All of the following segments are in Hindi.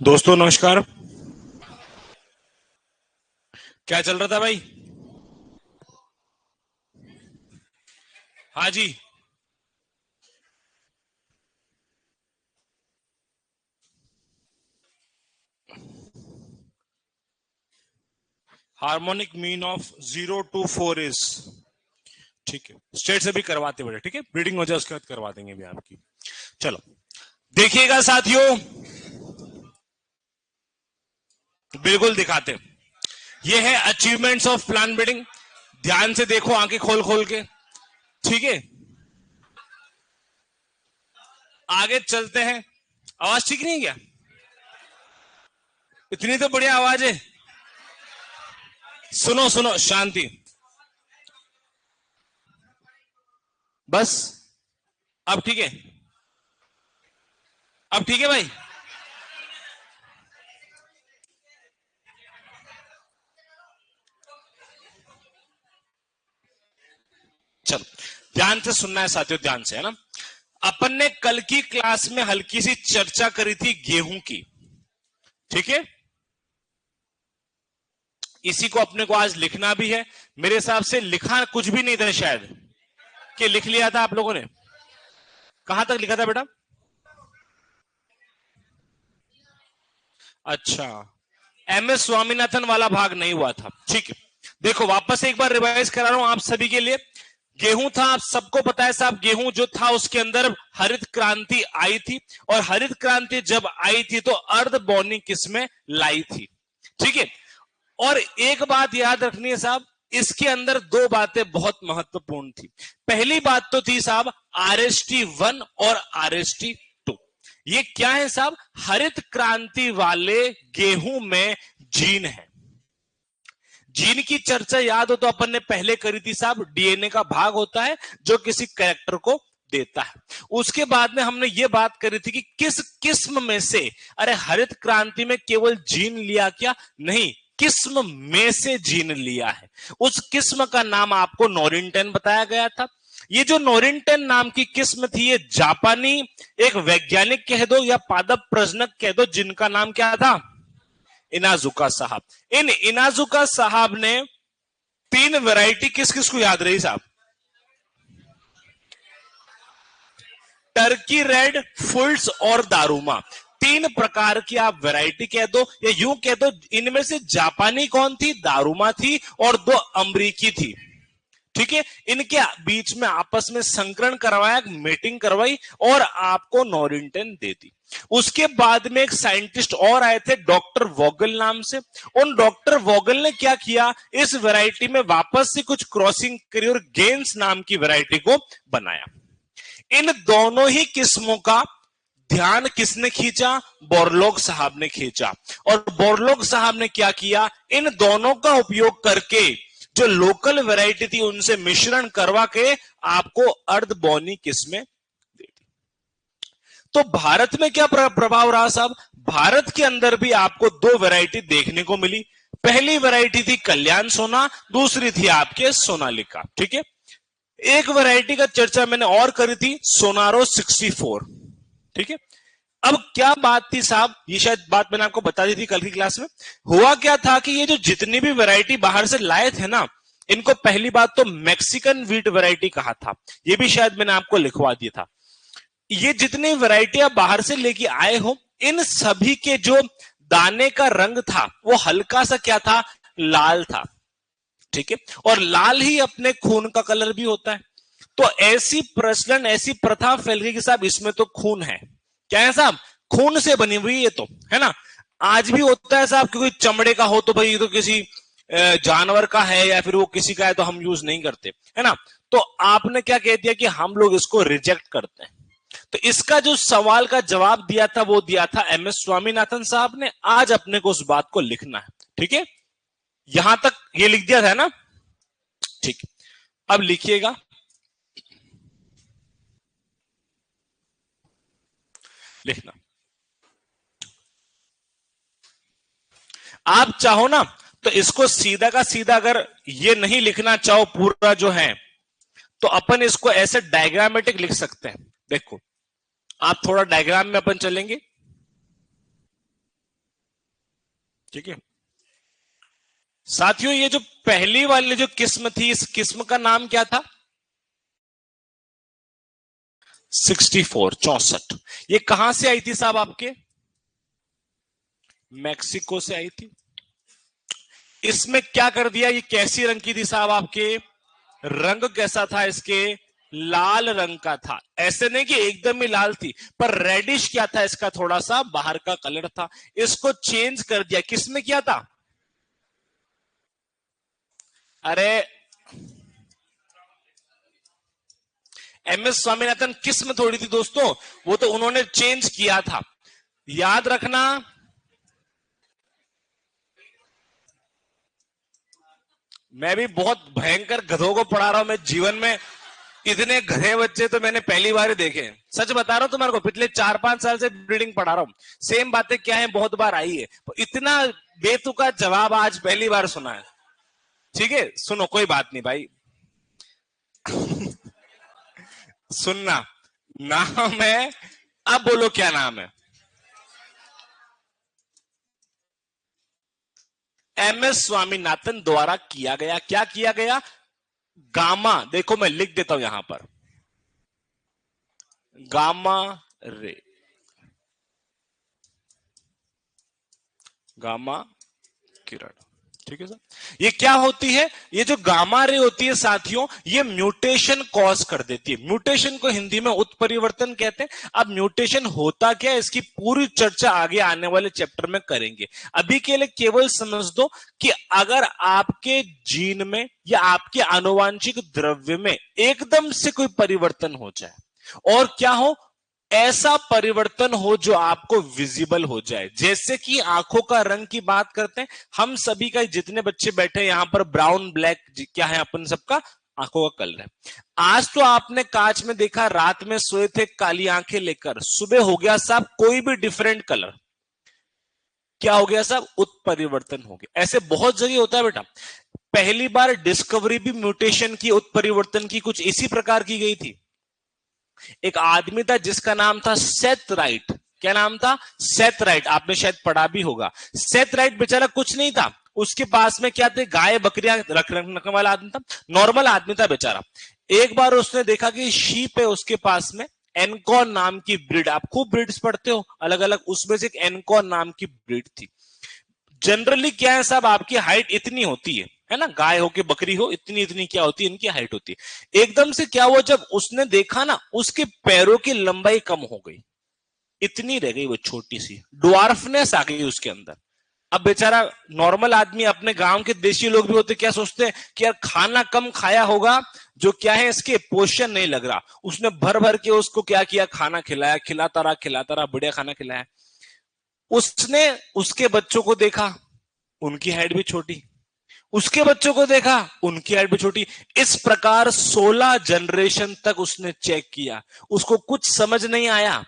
दोस्तों नमस्कार। क्या चल रहा था भाई? हाँ जी। Harmonic mean of 0 to 4 is, ठीक है, स्टेट से भी करवाते बड़े, ठीक है, ब्रीडिंग हो जाए उसके बाद करवा देंगे भी आपकी। चलो देखिएगा साथियों, बिल्कुल दिखाते। ये है अचीवमेंट्स ऑफ प्लांट ब्रीडिंग। ध्यान से देखो, आंखें खोल खोल के, ठीक है। आगे चलते हैं। आवाज ठीक नहीं है क्या? इतनी तो बढ़िया आवाज है। सुनो सुनो, शांति, बस। अब ठीक है, अब ठीक है भाई। चलो ध्यान से सुनना है साथियों, ध्यान से, है ना। अपन ने कल की क्लास में हल्की सी चर्चा करी थी गेहूं की, ठीक है। इसी को अपने को आज लिखना भी है। मेरे हिसाब से लिखा कुछ भी नहीं था शायद, कि लिख लिया था आप लोगों ने? कहां तक लिखा था बेटा? अच्छा, MS स्वामीनाथन वाला भाग नहीं हुआ था, ठीक है। देखो वापस एक बार रिवाइज करा रहा हूं आप सभी के लिए। गेहूं था, आप सबको पता है साहब, गेहूं जो था उसके अंदर हरित क्रांति आई थी, और हरित क्रांति जब आई थी तो अर्ध बौनी किस्में लाई थी, ठीक है। और एक बात याद रखनी है साहब, इसके अंदर दो बातें बहुत महत्वपूर्ण थी। पहली बात तो थी साहब RST 1 और RST 2। ये क्या है साहब? हरित क्रांति वाले गेहूं में जीन है। जीन की चर्चा याद हो तो अपन ने पहले करी थी साहब। DNA का भाग होता है जो किसी कैरेक्टर को देता है। उसके बाद में हमने ये बात करी थी कि किस किस्म में से, अरे हरित क्रांति में केवल जीन लिया क्या? नहीं, किस्म में से जीन लिया है। उस किस्म का नाम आपको नोरिन-10 बताया गया था। ये जो नोरिन-10 नाम की किस्म थी, ये जापानी एक वैज्ञानिक कह दो या पादप प्रजनक कह दो, जिनका नाम क्या था? इनाजुका साहब। इन इनाजुका साहब ने 3 वैरायटी, किस किस को याद रही साहब? टर्की रेड, फुल्स और दारूमा। 3 प्रकार की आप वैरायटी कह दो या यूं कह दो, इनमें से जापानी कौन थी? दारूमा थी, और 2 अमरीकी थी, ठीक है। इनके बीच में आपस में संकरण करवाया, मीटिंग करवाई और आपको नोरिन-10 दे दी। उसके बाद में एक साइंटिस्ट और आए थे डॉक्टर वोगल नाम से। उन डॉक्टर वोगल ने क्या किया, इस वैरायटी में वापस से कुछ क्रॉसिंग करी और गेंस नाम की वैरायटी को बनाया। इन दोनों ही किस्मों का ध्यान किसने खींचा? बोरलॉग साहब ने खींचा। और बोरलॉग साहब ने क्या किया, इन दोनों का उपयोग करके जो लोकल वैरायटी थी उनसे मिश्रण करवा के आपको अर्ध बौनी किस्में दे दी। तो भारत में क्या प्रभाव रहा साहब? भारत के अंदर भी आपको 2 वैरायटी देखने को मिली। पहली वैरायटी थी कल्याण सोना, दूसरी थी आपके सोनालिका, ठीक है। एक वैरायटी का चर्चा मैंने और करी थी, सोनारो 64, ठीक है। अब क्या बात थी साहब, ये शायद बात मैंने आपको बता दी थी कल की क्लास में। हुआ क्या था कि ये जो जितनी भी वैरायटी बाहर से लाए थे ना, इनको पहली बात तो मैक्सिकन व्हीट वैरायटी कहा था। ये भी शायद मैंने आपको लिखवा दिया था। ये जितनी वैरायटी आप बाहर से लेके आए हो, इन सभी के जो दाने का रंग था वो हल्का सा क्या था? लाल था, ठीक है। और लाल ही अपने खून का कलर भी होता है। तो ऐसी प्रचलन, ऐसी प्रथा फैल गई कि साहब इसमें तो खून है। क्या है साहब? खून से बनी हुई ये तो, है ना। आज भी होता है साहब, क्योंकि चमड़े का हो तो भाई ये तो किसी जानवर का है या फिर वो किसी का है तो हम यूज नहीं करते, है ना। तो आपने क्या कह दिया कि हम लोग इसको रिजेक्ट करते हैं। तो इसका जो सवाल का जवाब दिया था वो दिया था MS स्वामीनाथन साहब ने। आज अपने को उस बात को लिखना है, ठीक है। यहां तक ये लिख दिया था ना, ठीक। अब लिखिएगा, लिखना। आप चाहो ना तो इसको सीधा का सीधा, अगर ये नहीं लिखना चाहो पूरा जो है, तो अपन इसको ऐसे डायग्रामेटिक लिख सकते हैं। देखो, आप थोड़ा डायग्राम में अपन चलेंगे। ठीक है साथियों, ये जो पहली वाली जो किस्म थी, इस किस्म का नाम क्या था? 64 ये कहां से आई थी साहब? आपके मैक्सिको से आई थी। इसमें क्या कर दिया? ये कैसी रंग की थी साहब? आपके रंग कैसा था इसके? लाल रंग का था। ऐसे नहीं कि एकदम ही लाल थी, पर रेडिश क्या था इसका? थोड़ा सा बाहर का कलर था। इसको चेंज कर दिया। किसमें किया था? अरे MS स्वामीनाथन किस्म थोड़ी थी दोस्तों, वो तो उन्होंने चेंज किया था, याद रखना। मैं भी बहुत भयंकर गधों को पढ़ा रहा हूं। मैं जीवन में इतने गधे बच्चे तो मैंने पहली बार ही देखे। सच बता रहा हूं तुम्हारे को, पिछले 4-5 साल से ब्रीडिंग पढ़ा रहा हूं। सेम बातें क्या है, बहुत बार आई है, इतना बेतुका जवाब आज पहली बार सुना है। ठीक है सुनो, कोई बात नहीं भाई। सुनना, नाम है, अब बोलो क्या नाम है? MS स्वामीनाथन द्वारा किया गया। क्या किया गया? गामा, देखो मैं लिख देता हूं यहां पर, गामा रे, गामा किरण। ठीक है सर। ये क्या होती है? ये जो गामा रे होती है साथियों, ये म्यूटेशन कॉज कर देती है। म्यूटेशन को हिंदी में उत्परिवर्तन कहते हैं। अब म्यूटेशन होता क्या है, इसकी पूरी चर्चा आगे आने वाले चैप्टर में करेंगे। अभी के लिए केवल समझ दो कि अगर आपके जीन में या आपके आनुवांशिक द्रव्य में एकदम से कोई परिवर्तन हो जाए, और क्या हो, ऐसा परिवर्तन हो जो आपको विजिबल हो जाए, जैसे कि आंखों का रंग की बात करते हैं। हम सभी का, जितने बच्चे बैठे हैं यहां पर, ब्राउन ब्लैक क्या है अपन सबका? आंखों का कलर है। आज तो आपने कांच में देखा, रात में सोए थे काली आंखें लेकर, सुबह हो गया साहब कोई भी डिफरेंट कलर, क्या हो गया साहब? उत्परिवर्तन हो गया। ऐसे बहुत जगह होता है बेटा। पहली बार डिस्कवरी भी म्यूटेशन की, उत्परिवर्तन की, कुछ इसी प्रकार की गई थी। एक आदमी था जिसका नाम था सेथ राइट। क्या नाम था? Seth right. आपने शायद पढ़ा भी होगा। सेथ राइट बेचारा कुछ नहीं था, उसके पास में क्या थे? गाय बकरियां रखने वाला आदमी था, नॉर्मल आदमी था बेचारा। एक बार उसने देखा कि शीप है उसके पास में, एनकॉन नाम की ब्रीड, आप खूब ब्रीड्स पढ़ते हो अलग अलग, उसमें से एक एनकॉन नाम की ब्रीड थी। जनरली क्या है साहब, आपकी हाइट इतनी होती है ना, गाय हो के बकरी हो, इतनी इतनी क्या होती है, इनकी हाइट होती है। एकदम से क्या हुआ, जब उसने देखा ना, उसके पैरों की लंबाई कम हो गई, इतनी रह गई वो छोटी सी, ड्वार्फनेस आ गई उसके अंदर। अब बेचारा नॉर्मल आदमी, अपने गांव के देशी लोग भी होते, क्या सोचते हैं कि यार खाना कम खाया होगा, जो क्या है इसके पोषण नहीं लग रहा। उसने भर भर के उसको क्या किया, खाना खिलाया, खिलाता रहा, बढ़िया खाना खिलाया। उसने उसके बच्चों को देखा, उनकी हाइट भी छोटी, उसके बच्चों को देखा, उनकी हाइट भी छोटी। इस प्रकार 16 जनरेशन तक उसने चेक किया, उसको कुछ समझ नहीं आया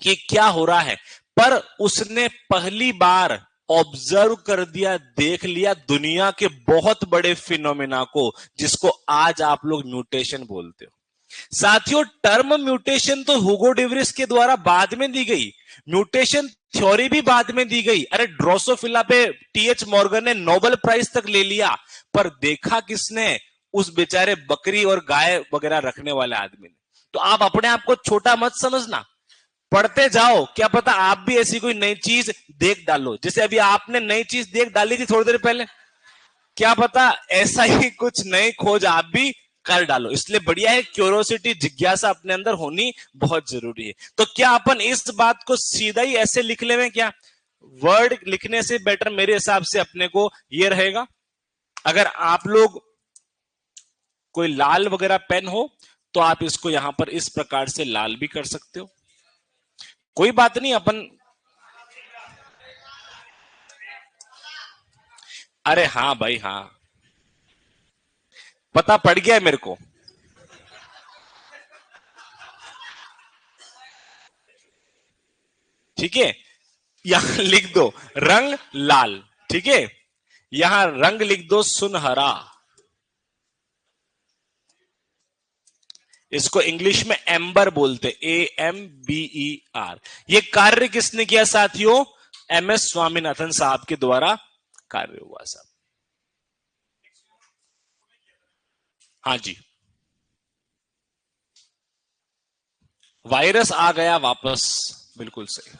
कि क्या हो रहा है। पर उसने पहली बार ऑब्जर्व कर दिया, देख लिया दुनिया के बहुत बड़े फिनोमेना को, जिसको आज आप लोग म्यूटेशन बोलते हो। साथियों, टर्म म्यूटेशन तो हुगो डिवरिस के द्वारा बाद में दी गई, म्यूटेशन थ्योरी भी बाद में दी गई। अरे ड्रोसोफिला पे TH मॉर्गन ने नोबेल प्राइज तक ले लिया, पर देखा किसने? उस बेचारे बकरी और गाय वगैरह रखने वाले आदमी ने। तो आप अपने आप को छोटा मत समझना, पढ़ते जाओ, क्या पता आप भी ऐसी कोई नई चीज देख डालो, जैसे अभी आपने नई चीज देख डाली थी थोड़ी देर पहले, क्या पता ऐसा ही कुछ नई खोज आप भी कर डालो। इसलिए बढ़िया है, क्यूरियोसिटी, जिज्ञासा अपने अंदर होनी बहुत जरूरी है। तो क्या अपन इस बात को सीधा ही ऐसे लिख लें क्या? वर्ड लिखने से बेटर मेरे हिसाब से अपने को ये रहेगा, अगर आप लोग कोई लाल वगैरह पेन हो तो आप इसको यहां पर इस प्रकार से लाल भी कर सकते हो, कोई बात नहीं। अपन, अरे हाँ भाई हाँ, पता पड़ गया मेरे को। ठीक है, यहां लिख दो रंग लाल। ठीक है, यहां रंग लिख दो सुनहरा। इसको इंग्लिश में एम्बर बोलते, AMBER। ये कार्य किसने किया साथियों? MS स्वामीनाथन साहब के द्वारा कार्य हुआ साहब। हाँ जी, वायरस आ गया वापस, बिल्कुल सही।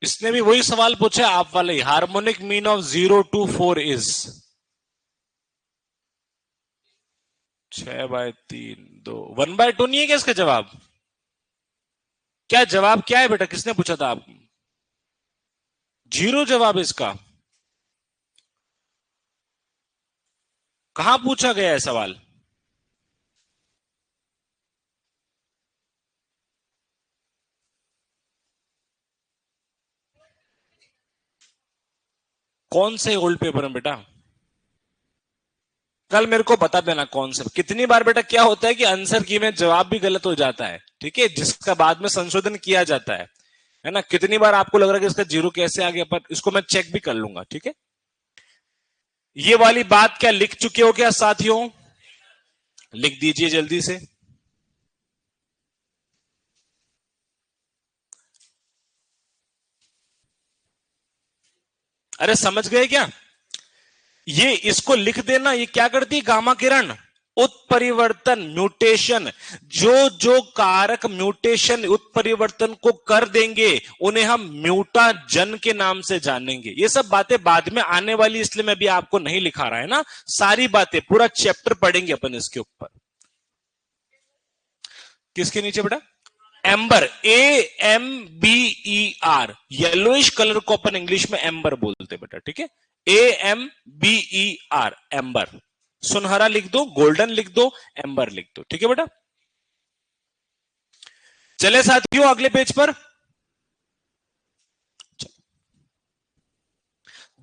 इसने भी वही सवाल पूछा आप वाले, harmonic mean of 0 to 4 is 6/3 2 1/2 नहीं है क्या इसका जवाब? क्या जवाब क्या है बेटा, किसने पूछा था आप? 0 जवाब इसका। कहां पूछा गया है सवाल? कौन से ओल्ड पेपर में बेटा? कल मेरे को बता देना कौन से। कितनी बार बेटा क्या होता है कि आंसर की में जवाब भी गलत हो जाता है, ठीक है, जिसका बाद में संशोधन किया जाता है ना। कितनी बार आपको लग रहा है कि इसका 0 कैसे आ गया, पर इसको मैं चेक भी कर लूंगा, ठीक है। ये वाली बात क्या लिख चुके हो क्या साथियों? लिख दीजिए जल्दी से। अरे समझ गए क्या? ये इसको लिख देना। ये क्या करती है गामा किरण? उत्परिवर्तन, म्यूटेशन। जो जो कारक म्यूटेशन उत्परिवर्तन को कर देंगे उन्हें हम म्यूटाजन के नाम से जानेंगे। ये सब बातें बाद में आने वाली, इसलिए मैं भी आपको नहीं लिखा रहा है ना। सारी बातें पूरा चैप्टर पढ़ेंगे अपन इसके ऊपर। किसके नीचे बेटा? एम्बर, AMBER, येलोइश कलर को अपन इंग्लिश में एम्बर बोलते बेटा, ठीक है। AMBER, amber. सुनहरा लिख दो, गोल्डन लिख दो, एम्बर लिख दो, ठीक है बेटा। चले साथियों अगले पेज पर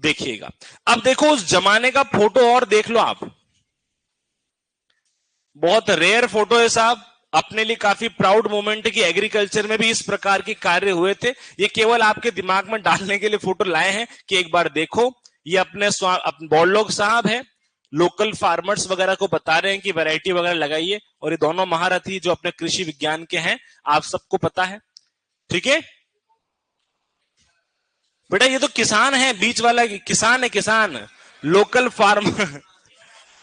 देखिएगा। अब देखो उस जमाने का फोटो और देख लो आप। बहुत रेयर फोटो है साहब, अपने लिए काफी प्राउड मोमेंट है कि एग्रीकल्चर में भी इस प्रकार के कार्य हुए थे। ये केवल आपके दिमाग में डालने के लिए फोटो लाए हैं कि एक बार देखो। ये अपने बॉडलोग साहब है, लोकल फार्मर्स वगैरह को बता रहे हैं कि वैरायटी वगैरह लगाइए। और ये दोनों महारथी जो अपने कृषि विज्ञान के हैं, आप सबको पता है, ठीक है बेटा। ये तो किसान है, बीच वाला किसान है, किसान लोकल फार्मर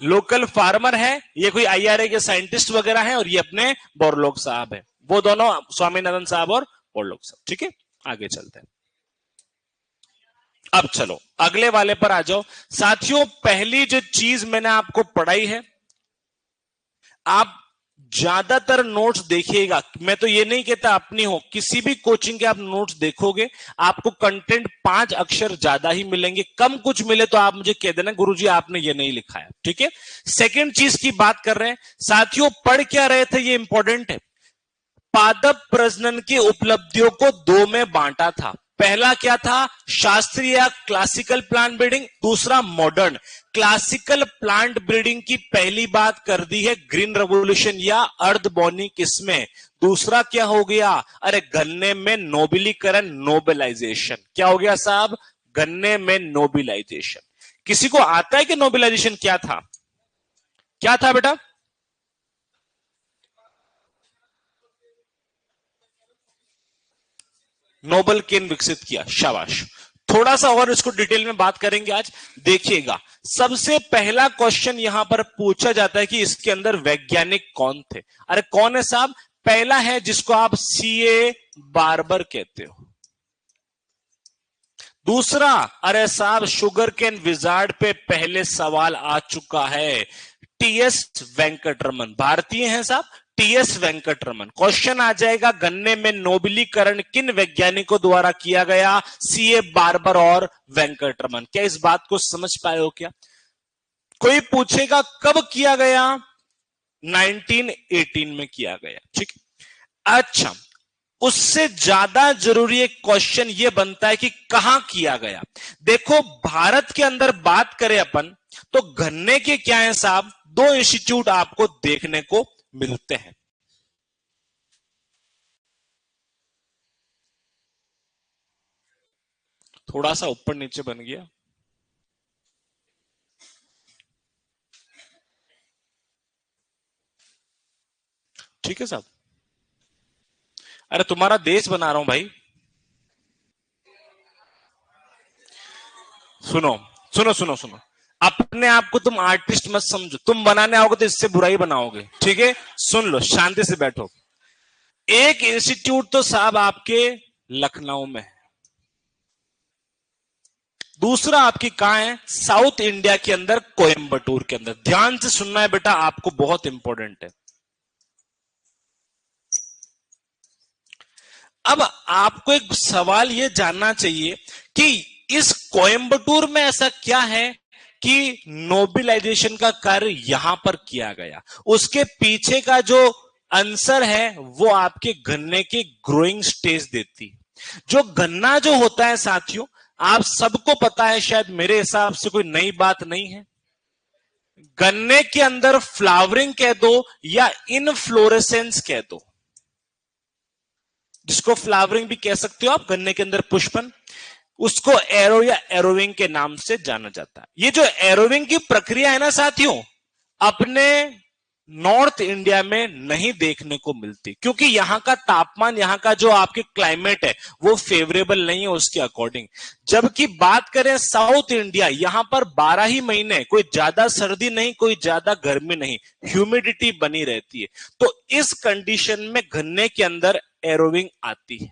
लोकल फार्मर है। ये कोई IRA के साइंटिस्ट वगैरह हैं, और ये अपने बोरलोग साहब है। वो दोनों स्वामीनाथन साहब और बोरलोग साहब, ठीक है। आगे चलते हैं। अब चलो अगले वाले पर आ जाओ साथियों। पहली जो चीज मैंने आपको पढ़ाई है, आप ज्यादातर नोट्स देखिएगा। मैं तो ये नहीं कहता अपनी हो, किसी भी कोचिंग के आप नोट्स देखोगे आपको कंटेंट 5 अक्षर ज्यादा ही मिलेंगे। कम कुछ मिले तो आप मुझे कह देना गुरुजी आपने ये नहीं लिखा है, ठीक है। सेकंड चीज की बात कर रहे हैं साथियों, पढ़ क्या रहे थे ये इंपॉर्टेंट है। पादप प्रजनन की उपलब्धियों को 2 में बांटा था। पहला क्या था? शास्त्रीय क्लासिकल प्लांट ब्रीडिंग, दूसरा मॉडर्न। क्लासिकल प्लांट ब्रीडिंग की पहली बात कर दी है ग्रीन रेवोल्यूशन या अर्धबॉनी किस्में। दूसरा क्या हो गया? अरे गन्ने में नोबिलीकरण, नोबेलाइजेशन। क्या हो गया साहब? गन्ने में नोबिलाइजेशन। किसी को आता है कि नोबेलाइजेशन क्या था? क्या था बेटा? नोबल केन विकसित किया, शाबाश। थोड़ा सा और इसको डिटेल में बात करेंगे आज, देखिएगा। सबसे पहला क्वेश्चन यहां पर पूछा जाता है कि इसके अंदर वैज्ञानिक कौन थे। अरे कौन है साहब? पहला है जिसको आप CA बार्बर कहते हो। दूसरा, अरे साहब शुगर केन विजार्ड पे पहले सवाल आ चुका है, TS वेंकटरमन। भारतीय हैं साहब, टीएस वेंकटरमन। क्वेश्चन आ जाएगा, गन्ने में नोबलीकरण किन वैज्ञानिकों द्वारा किया गया? सीए बार्बर और वेंकटरमन। क्या इस बात को समझ पाए हो क्या? कोई पूछेगा कब किया गया? 1918 में किया गया। ठीक। अच्छा, उससे ज्यादा जरूरी एक क्वेश्चन यह बनता है कि कहां किया गया। देखो, भारत के अंदर बात करें अपन तो गन्ने के क्या है साहब, दो इंस्टीट्यूट आपको देखने को मिलते हैं। थोड़ा सा ऊपर नीचे बन गया। ठीक है साहब। अरे तुम्हारा देश बना रहा हूं भाई। सुनो सुनो सुनो सुनो, अपने आप को तुम आर्टिस्ट मत समझो। तुम बनाने आओगे तो इससे बुराई बनाओगे। ठीक है, सुन लो, शांति से बैठो। एक इंस्टीट्यूट तो साहब आपके लखनऊ में है, दूसरा आपकी कहां है? साउथ इंडिया के अंदर, कोयंबटूर के अंदर। ध्यान से सुनना है बेटा, आपको बहुत इंपॉर्टेंट है। अब आपको एक सवाल यह जानना चाहिए कि इस कोयंबटूर में ऐसा क्या है कि नोबेलाइजेशन का कार्य यहां पर किया गया? उसके पीछे का जो आंसर है वो आपके गन्ने के ग्रोइंग स्टेज देती। जो गन्ना जो होता है साथियों, आप सबको पता है, शायद मेरे हिसाब से कोई नई बात नहीं है। गन्ने के अंदर फ्लावरिंग कह दो या इनफ्लोरेसेंस कह दो, जिसको फ्लावरिंग भी कह सकते हो आप, गन्ने के अंदर पुष्पन, उसको एरो या एरोविंग के नाम से जाना जाता है। ये जो एरोविंग की प्रक्रिया है ना साथियों, अपने नॉर्थ इंडिया में नहीं देखने को मिलती, क्योंकि यहां का तापमान, यहां का जो आपके क्लाइमेट है वो फेवरेबल नहीं है उसके अकॉर्डिंग। जबकि बात करें साउथ इंडिया, यहां पर 12 ही महीने कोई ज्यादा सर्दी नहीं, कोई ज्यादा गर्मी नहीं, ह्यूमिडिटी बनी रहती है। तो इस कंडीशन में गन्ने के अंदर एरोविंग आती है।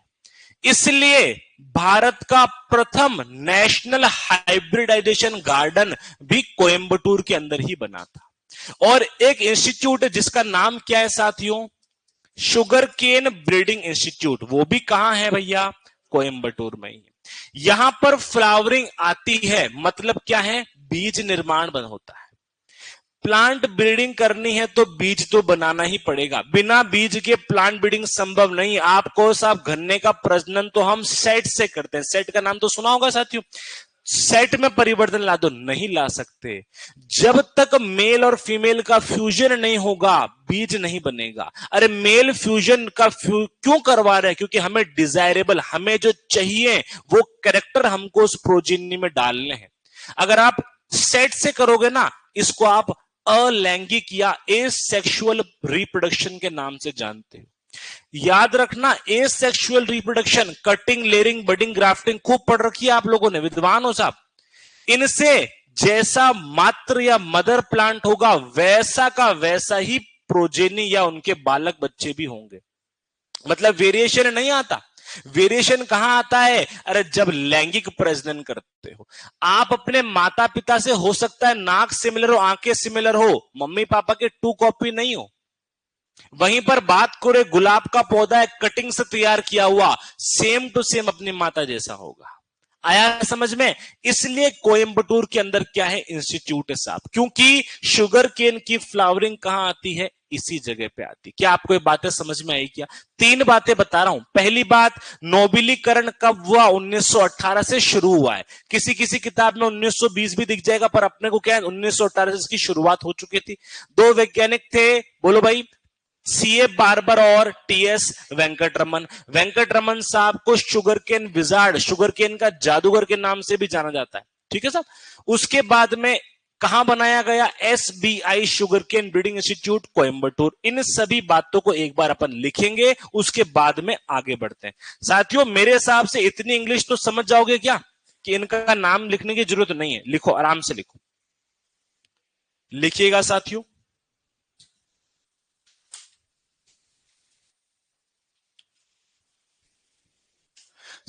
इसलिए भारत का प्रथम नेशनल हाइब्रिडाइजेशन गार्डन भी कोयंबटूर के अंदर ही बना था। और एक इंस्टीट्यूट है जिसका नाम क्या है साथियों? शुगर केन ब्रीडिंग इंस्टीट्यूट। वो भी कहां है भैया? कोयंबटूर में ही। यहां पर फ्लावरिंग आती है, मतलब क्या है? बीज निर्माण बन होता है। प्लांट ब्रीडिंग करनी है तो बीज तो बनाना ही पड़ेगा, बिना बीज के प्लांट ब्रीडिंग संभव नहीं। आपको साहब गन्ने का प्रजनन तो हम सेट से करते हैं। सेट का नाम तो सुना होगा साथियों। सेट में परिवर्तन ला दो, नहीं ला सकते। जब तक मेल और फीमेल का फ्यूजन नहीं होगा बीज नहीं बनेगा। अरे मेल फ्यूजन का क्यों करवा रहे हैं? क्योंकि हमें डिजायरेबल, हमें जो चाहिए वो कैरेक्टर हमको उस प्रोजेनी में डालने हैं। अगर आप सेट से करोगे ना, इसको आप अलैंगिक या एसेक्सुअल रिप्रोडक्शन के नाम से जानते हैं। याद रखना, asexual reproduction, cutting, layering, budding, grafting खूब पढ़ रखी है आप लोगों ने, विद्वान हो साहब। इनसे जैसा मात्र या मदर प्लांट होगा वैसा का वैसा ही प्रोजेनी या उनके बालक बच्चे भी होंगे। मतलब वेरिएशन नहीं आता। वेरिएशन कहां आता है? अरे जब लैंगिक प्रजनन करते हो आप अपने माता पिता से, हो सकता है नाक सिमिलर हो, आंखें सिमिलर हो, मम्मी पापा के 2 कॉपी नहीं हो। वहीं पर बात करें, गुलाब का पौधा है, कटिंग से तैयार किया हुआ, सेम टू सेम अपनी माता जैसा होगा। आया समझ में? इसलिए कोयंबटूर के अंदर क्या है? इंस्टीट्यूट है साहब, क्योंकि शुगर केन की फ्लावरिंग कहां आती है? इसी जगह पे आती। क्या आपको ये बातें समझ में आई? क्या 3 बातें बता रहा हूं। पहली बात, नोबेलीकरण कब हुआ? 1918 से शुरू हुआ है। किसी किसी किताब में 1920 भी दिख जाएगा, पर अपने को क्या है, 1918 से इसकी शुरुआत हो चुकी थी। 2 वैज्ञानिक थे, बोलो भाई, सीए बार्बर और टीएस वेंकटरमन। वेंकटरमन साहब को sugar cane wizard, sugar cane का जादूगर के नाम से भी जाना जाता है। ठीक है साहब। उसके बाद में कहां बनाया गया? SBI sugar cane breeding institute, Coimbatore. इन सभी बातों को एक बार अपन लिखेंगे, उसके बाद में आगे बढ़ते हैं। साथियों मेरे हिसाब से इतनी इंग्लिश तो समझ जाओगे क्या कि इनका नाम लिखने की जरूरत नहीं है। लिखो, आराम से लिखो, लिखिएगा साथियों।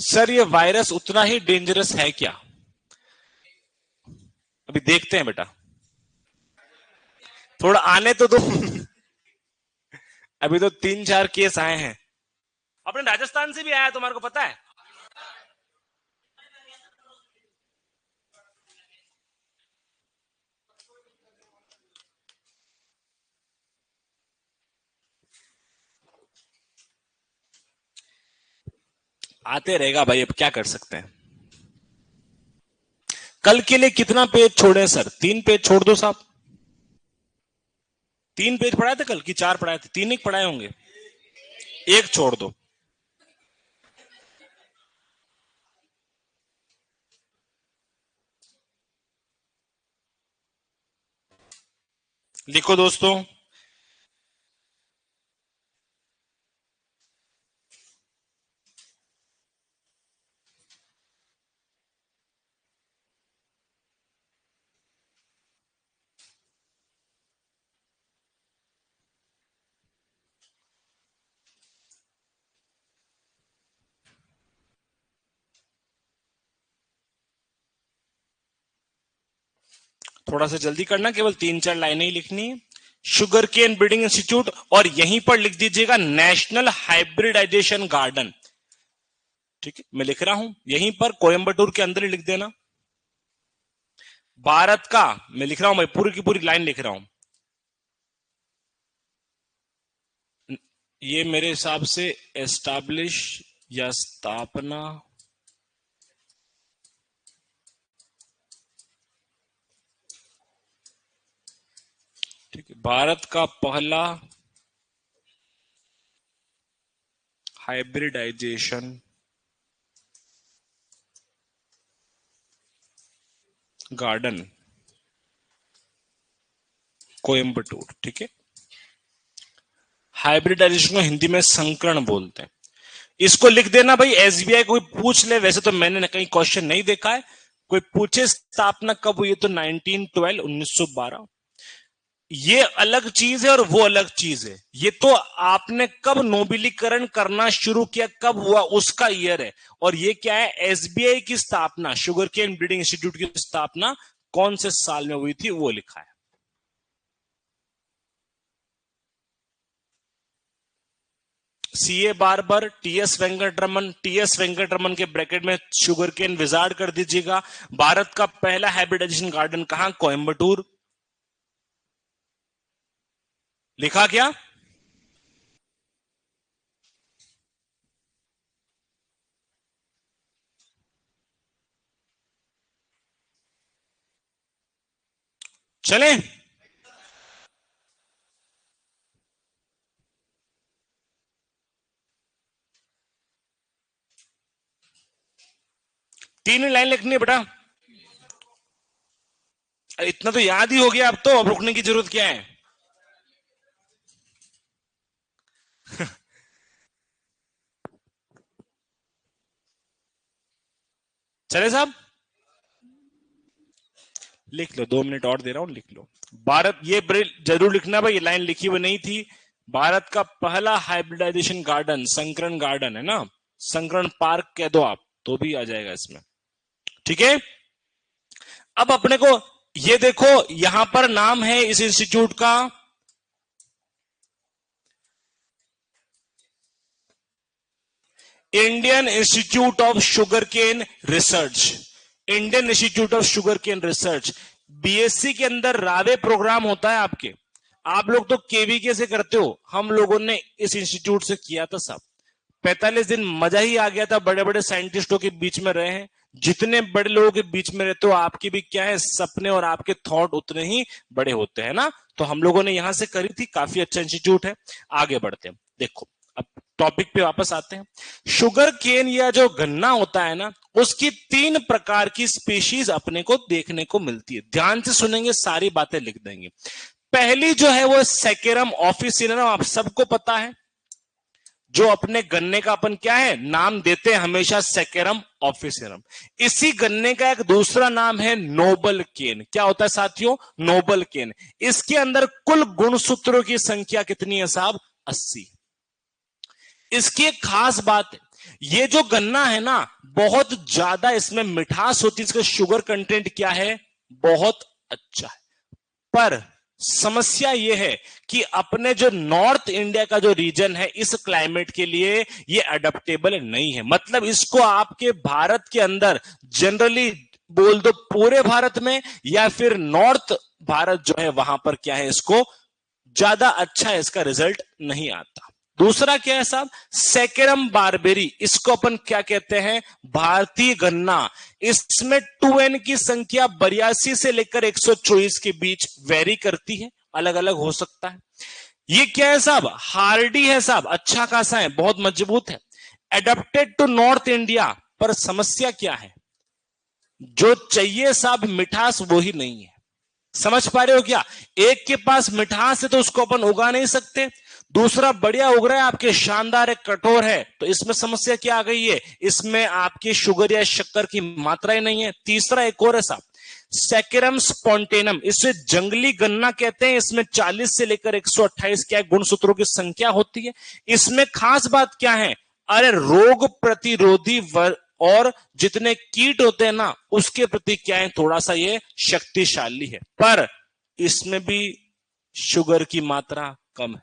सर ये वायरस उतना ही डेंजरस है क्या? अभी देखते हैं बेटा, थोड़ा आने तो दो। अभी तो 3-4 केस आए हैं। अपने राजस्थान से भी आया, तुम्हारे को पता है? आते रहेगा भाई, अब क्या कर सकते हैं। कल के लिए कितना पेज छोड़े सर? 3 पेज छोड़ दो साहब। 3 पेज पढ़ाए थे कल की? 4 पढ़ाए थे? 3 ही पढ़ाए होंगे, एक छोड़ दो। लिखो दोस्तों। थोड़ा सा जल्दी करना, केवल 3-4 लाइनें ही लिखनी है। शुगर केन ब्रीडिंग इंस्टीट्यूट, और यहीं पर लिख दीजिएगा नेशनल हाइब्रिडाइजेशन गार्डन। ठीक है, मैं लिख रहा हूं यहीं पर, कोयंबटूर के अंदर ही लिख देना। भारत का, मैं लिख रहा हूं भाई, पूरी की पूरी लाइन लिख रहा हूं। ये मेरे हिसाब से एस्टैब्लिश या स्थापना, ठीक है, भारत का पहला हाइब्रिडाइजेशन गार्डन कोयंबटूर। ठीक है, हाइब्रिडाइजेशन को हिंदी में संकरण बोलते हैं। इसको लिख देना भाई। एसबीआई कोई पूछ ले, वैसे तो मैंने कहीं क्वेश्चन नहीं देखा है, कोई पूछे स्थापना कब हुई तो 1912, 1912। ये अलग चीज है और वो अलग चीज है। ये तो आपने कब नोबिलीकरण करना शुरू किया, कब हुआ, उसका ईयर है। और ये क्या है? एसबीआई की स्थापना, शुगर केन ब्रीडिंग इंस्टीट्यूट की स्थापना कौन से साल में हुई थी, वो लिखा है। C A Barber, T S Venkatraman, T S Venkatraman के ब्रैकेट में शुगर केन विजार्ड कर दीजिएगा। भारत का पहला हाइब्रिडाइजेशन गार्डन कहां? कोयंबटूर। लिखा क्या? चले? तीन लाइन लिखनी है बेटा। इतना तो याद ही हो गया, अब रुकने की जरूरत क्या है? चले साहब? लिख लो, 2 मिनट और दे रहा हूं, लिख लो। भारत, ये जरूर लिखना भाई, ये लाइन लिखी हुई नहीं थी। भारत का पहला हाइब्रिडाइजेशन गार्डन संकरण गार्डन है ना, संकरण पार्क कह दो आप तो भी आ जाएगा इसमें। ठीक है, अब अपने को ये देखो, यहां पर नाम है इस इंस्टीट्यूट का Indian institute of sugar cane research. Indian institute of sugar cane research. B S C के अंदर रावे प्रोग्राम होता है आपके, आप लोग तो केवीके से करते हो, हम लोगों ने इस इंस्टीट्यूट से किया था साहब। 45 दिन मजा ही आ गया था, बड़े बड़े साइंटिस्टों के बीच में रहे हैं। जितने बड़े लोगों के बीच में रहते हो, आपके भी क्या है सपने और आपके थॉट उतने ही बड़े होते हैं ना। तो हम लोगों ने यहां से करी थी, काफी अच्छा इंस्टीट्यूट है। आगे बढ़ते हैं, देखो अब टॉपिक पे वापस आते हैं। शुगर केन या जो गन्ना होता है ना, उसकी 3 प्रकार की स्पीशीज अपने को देखने को मिलती है। ध्यान से सुनेंगे, सारी बातें लिख देंगे। पहली जो है वो सेकेरम ऑफिसिनम, आप सबको पता है। जो अपने गन्ने का अपन क्या है नाम देते हैं हमेशा, सेकेरम ऑफिसिनम। इसी गन्ने का एक दूसरा नाम है नोबल केन। क्या होता है साथियों? नोबल केन। इसके अंदर कुल गुणसूत्रों की संख्या कितनी है साहब? 80। इसकी एक खास बात है, ये जो गन्ना है ना, बहुत ज्यादा इसमें मिठास होती है, इसका शुगर कंटेंट क्या है? बहुत अच्छा है। पर समस्या यह है कि अपने जो नॉर्थ इंडिया का जो रीजन है इस क्लाइमेट के लिए ये अडेप्टेबल नहीं है। मतलब इसको आपके भारत के अंदर जनरली बोल दो पूरे भारत में, या फिर नॉर्थ भारत जो है वहां पर क्या है, इसको ज्यादा अच्छा इसका रिजल्ट नहीं आता। दूसरा क्या है साहब, सेकेरम बारबेरी, इसको अपन क्या कहते हैं, भारतीय गन्ना। इसमें 2N की संख्या 82 से लेकर 124 के बीच वेरी करती है, अलग अलग हो सकता है। ये क्या है साहब, हार्डी है साहब, अच्छा खासा है, बहुत मजबूत है, एडेप्टेड टू नॉर्थ इंडिया। पर समस्या क्या है, जो चाहिए साहब मिठास वो ही नहीं है। समझ पा रहे हो क्या, एक के पास मिठास है तो उसको अपन उगा नहीं सकते, दूसरा बढ़िया उग रहा है आपके, शानदार है, कठोर है, तो इसमें समस्या क्या आ गई है, इसमें आपकी शुगर या शक्कर की मात्रा ही नहीं है। तीसरा एक और है साहब, सेकेरम स्पॉन्टेनम, इसे जंगली गन्ना कहते हैं। इसमें 40 से लेकर 128 क्या गुणसूत्रों की संख्या होती है। इसमें खास बात क्या है, अरे रोग प्रतिरोधी और जितने कीट होते हैं ना उसके प्रति क्या है, थोड़ा सा ये शक्तिशाली है, पर इसमें भी शुगर की मात्रा कम है।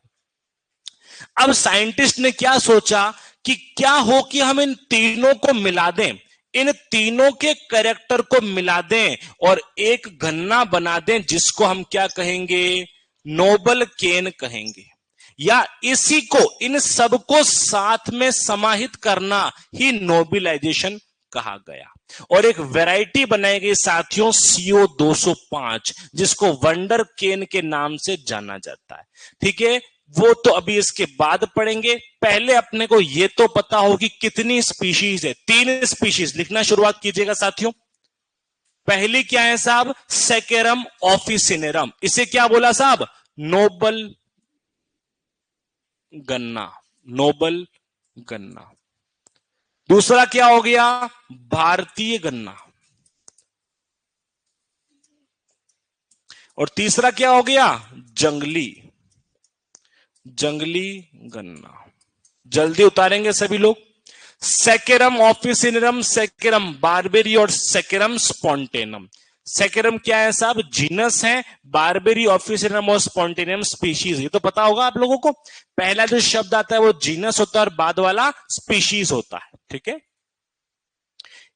अब साइंटिस्ट ने क्या सोचा कि क्या हो कि हम इन तीनों को मिला दें, इन तीनों के कैरेक्टर को मिला दें और एक गन्ना बना दें जिसको हम क्या कहेंगे, नोबल केन कहेंगे, या इसी को, इन सबको साथ में समाहित करना ही नोबलाइजेशन कहा गया। और एक वैरायटी बनाई गई साथियों CO 205, जिसको वंडर केन के नाम से जाना जाता है। ठीक है, वो तो अभी इसके बाद पढ़ेंगे। पहले अपने को ये तो पता हो कि कितनी स्पीशीज है, 3 स्पीशीज। लिखना शुरुआत कीजिएगा साथियों। पहली क्या है साहब, सेकेरम ऑफिसिनेरम, इसे क्या बोला साहब, नोबल गन्ना, नोबल गन्ना। दूसरा क्या हो गया, भारतीय गन्ना। और तीसरा क्या हो गया, जंगली, जंगली गन्ना। जल्दी उतारेंगे सभी लोग। सेकेरम ऑफिसिनेरम, सेकेरम बारबेरी और सेकेरम स्पॉन्टेनम। सेकेरम क्या है साहब, जीनस है, बारबेरी ऑफिसिनेरम और स्पॉन्टेनियम स्पीशीज। ये तो पता होगा आप लोगों को, पहला जो शब्द आता है वो जीनस होता है और बाद वाला स्पीशीज होता है। ठीक है,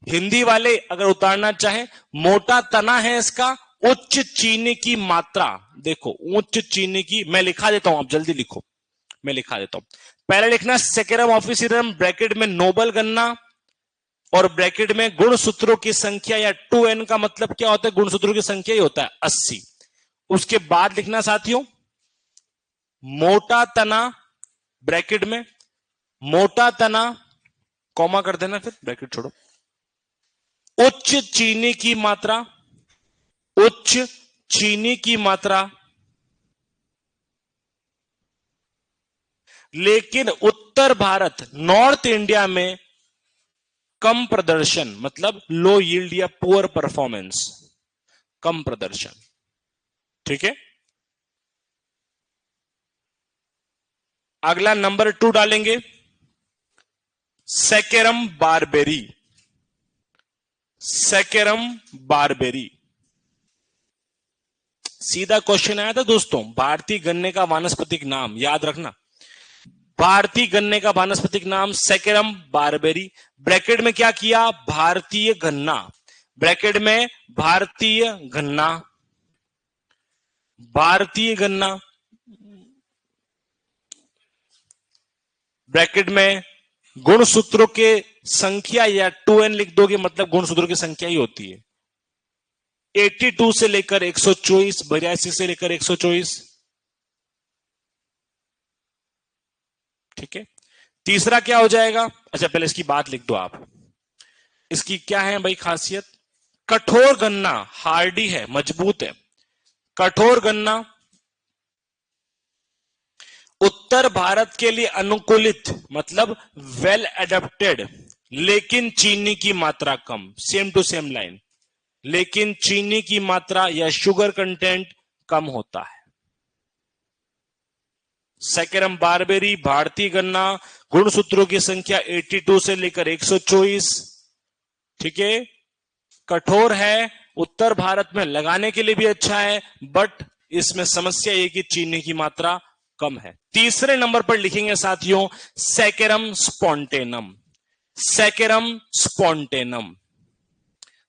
हिंदी वाले अगर उतारना चाहे, मोटा तना है इसका, उच्च चीनी की मात्रा, देखो उच्च चीनी की, मैं लिखा देता हूं, आप जल्दी लिखो, मैं लिखा देता हूं। पहले लिखना सेकेरम ऑफिसिनेरम, ब्रैकेट में नोबल गन्ना और ब्रैकेट में गुणसूत्रों की संख्या, या 2N का मतलब क्या होता है, गुणसूत्रों की संख्या ही होता है 80। उसके बाद लिखना साथियों, मोटा तना, ब्रैकेट में मोटा तना, कॉमा कर देना, फिर ब्रैकेट छोड़ो, उच्च चीनी की मात्रा, उच्च चीनी की मात्रा, लेकिन उत्तर भारत, नॉर्थ इंडिया में कम प्रदर्शन, मतलब लो यील्ड या पुअर परफॉर्मेंस, कम प्रदर्शन। ठीक है, अगला नंबर 2 डालेंगे, सेकेरम बारबेरी, सेकेरम बारबेरी। सीधा क्वेश्चन आया था दोस्तों, भारतीय गन्ने का वानस्पतिक नाम याद रखना, भारतीय गन्ने का वानस्पतिक नाम सेकेरम बारबेरी। ब्रैकेट में क्या किया, भारतीय गन्ना, ब्रैकेट में भारतीय गन्ना, भारतीय गन्ना, ब्रैकेट में गुणसूत्रों के संख्या, या 2N लिख दोगे, मतलब गुणसूत्रों की संख्या ही होती है, 82 से लेकर 124, 82 से लेकर 124। ठीक है, तीसरा क्या हो जाएगा, अच्छा पहले इसकी बात लिख दो आप, इसकी क्या है भाई खासियत, कठोर गन्ना, हार्डी है, मजबूत है, कठोर गन्ना, उत्तर भारत के लिए अनुकूलित, मतलब वेल एडेप्टेड, लेकिन चीनी की मात्रा कम, सेम टू सेम लाइन, लेकिन चीनी की मात्रा या शुगर कंटेंट कम होता है। सेकेरम बारबेरी, भारतीय गन्ना, गुणसूत्रों की संख्या 82 से लेकर 124। ठीक है, कठोर है, उत्तर भारत में लगाने के लिए भी अच्छा है, बट इसमें समस्या ये कि चीनी की मात्रा कम है। तीसरे नंबर पर लिखेंगे साथियों saccharum spontaneum. Saccharum spontaneum,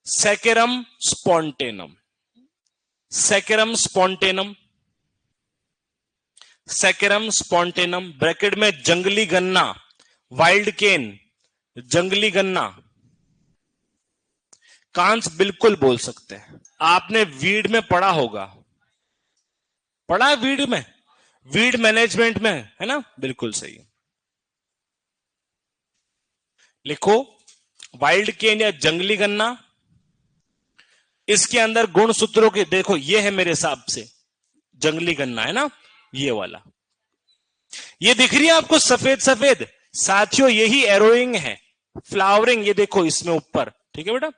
saccharum spontaneum, saccharum spontaneum, saccharum spontaneum. Bracket में जंगली गन्ना, वाइल्ड केन, जंगली गन्ना। कांच बिल्कुल बोल सकते हैं। आपने वीड में पढ़ा होगा, पढ़ा है वीड में, वीड मैनेजमेंट में, है ना, बिल्कुल सही। लिखो वाइल्ड केन या जंगली गन्ना। इसके अंदर गुण सूत्रों के देखो, ये है मेरे हिसाब से जंगली गन्ना, है ना, ये वाला, ये दिख रही है आपको सफेद सफेद साथियों, यही एरोइंग है, फ्लावरिंग, ये देखो इसमें ऊपर। ठीक है बेटा,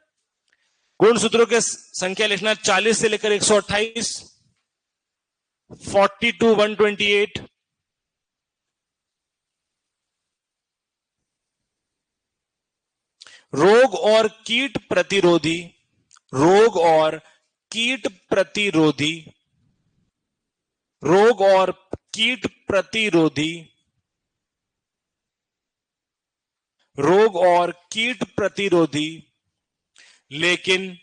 गुण सूत्रों के संख्या लिखना 40 से लेकर 128, 40 to 128। रोग और कीट प्रतिरोधी, रोग और कीट प्रतिरोधी, रोग और कीट प्रतिरोधी, रोग और कीट प्रतिरोधी, लेकिन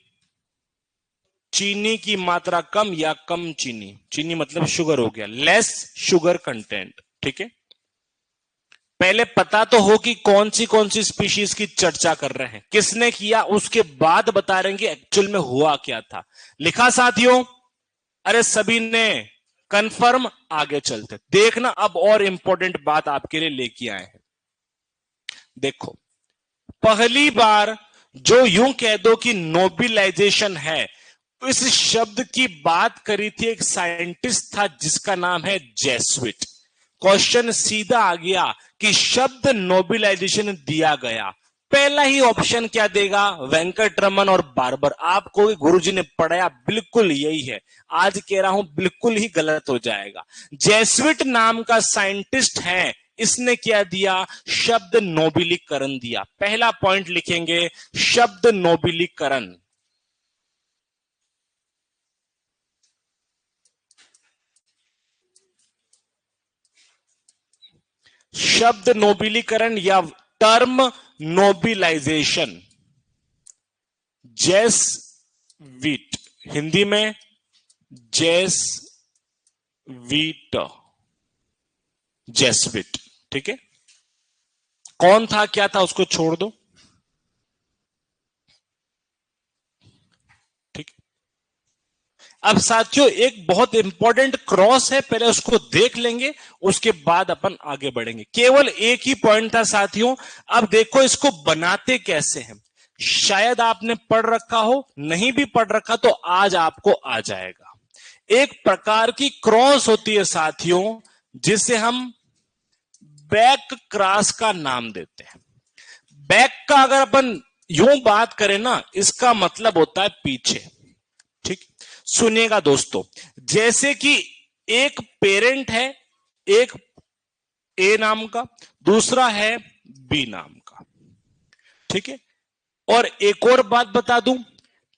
चीनी की मात्रा कम या कम चीनी, चीनी मतलब शुगर हो गया, लेस शुगर कंटेंट। ठीक है, पहले पता तो हो कि कौन सी स्पीशीज की चर्चा कर रहे हैं, किसने किया, उसके बाद बता रहे हैं कि एक्चुअल में हुआ क्या था। लिखा साथियों? अरे सभी ने कंफर्म। आगे चलते देखना, अब और इंपॉर्टेंट बात आपके लिए लेके आए हैं। देखो, पहली बार जो यूं कह दो कि नोबेलाइजेशन है, इस शब्द की बात करी थी एक साइंटिस्ट था जिसका नाम है जेसुइट। क्वेश्चन सीधा आ गया कि शब्द नोबेलाइजेशन दिया गया, पहला ही ऑप्शन क्या देगा? वेंकटरमन और बार्बर। आपको गुरुजी ने पढ़ाया बिल्कुल यही है, आज कह रहा हूं बिल्कुल ही गलत हो जाएगा। जेसुइट नाम का साइंटिस्ट है, इसने क्या दिया? शब्द नोबेलीकरण दिया। पहला पॉइंट लिखेंगे शब्द नोबेलीकरण। शब्द नोबेलीकरण या टर्म नोबेलाइजेशन। जेसविट, हिंदी में जेसविट, जेसविट। ठीक है, कौन था क्या था उसको छोड़ दो। ठीक, अब साथियों एक बहुत इंपॉर्टेंट क्रॉस है, पहले उसको देख लेंगे, उसके बाद अपन आगे बढ़ेंगे। केवल एक ही पॉइंट था साथियों। अब देखो इसको बनाते कैसे हैं, शायद आपने पढ़ रखा हो, नहीं भी पढ़ रखा तो आज आपको आ जाएगा। एक प्रकार की क्रॉस होती है साथियों जिसे हम बैक क्रॉस का नाम देते हैं। बैक का अगर अपन यूं बात करें ना, इसका मतलब होता है पीछे। ठीक, सुनिएगा दोस्तों, जैसे कि एक पेरेंट है, एक ए नाम का, दूसरा है बी नाम का। ठीक है, और एक और बात बता दूं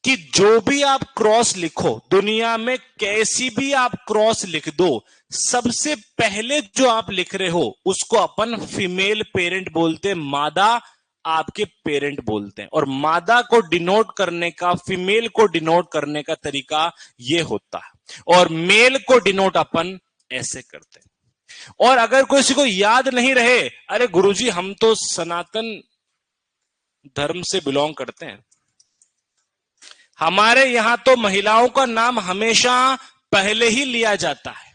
कि जो भी आप क्रॉस लिखो दुनिया में, कैसी भी आप क्रॉस लिख दो, सबसे पहले जो आप लिख रहे हो उसको अपन फीमेल पेरेंट बोलते हैं, मादा आपके पेरेंट बोलते हैं। और मादा को डिनोट करने का, फीमेल को डिनोट करने का तरीका ये होता है, और मेल को डिनोट अपन ऐसे करते हैं। और अगर किसी को याद नहीं रहे, अरे गुरुजी हम तो सनातन धर्म से बिलोंग करते हैं, हमारे यहां तो महिलाओं का नाम हमेशा पहले ही लिया जाता है।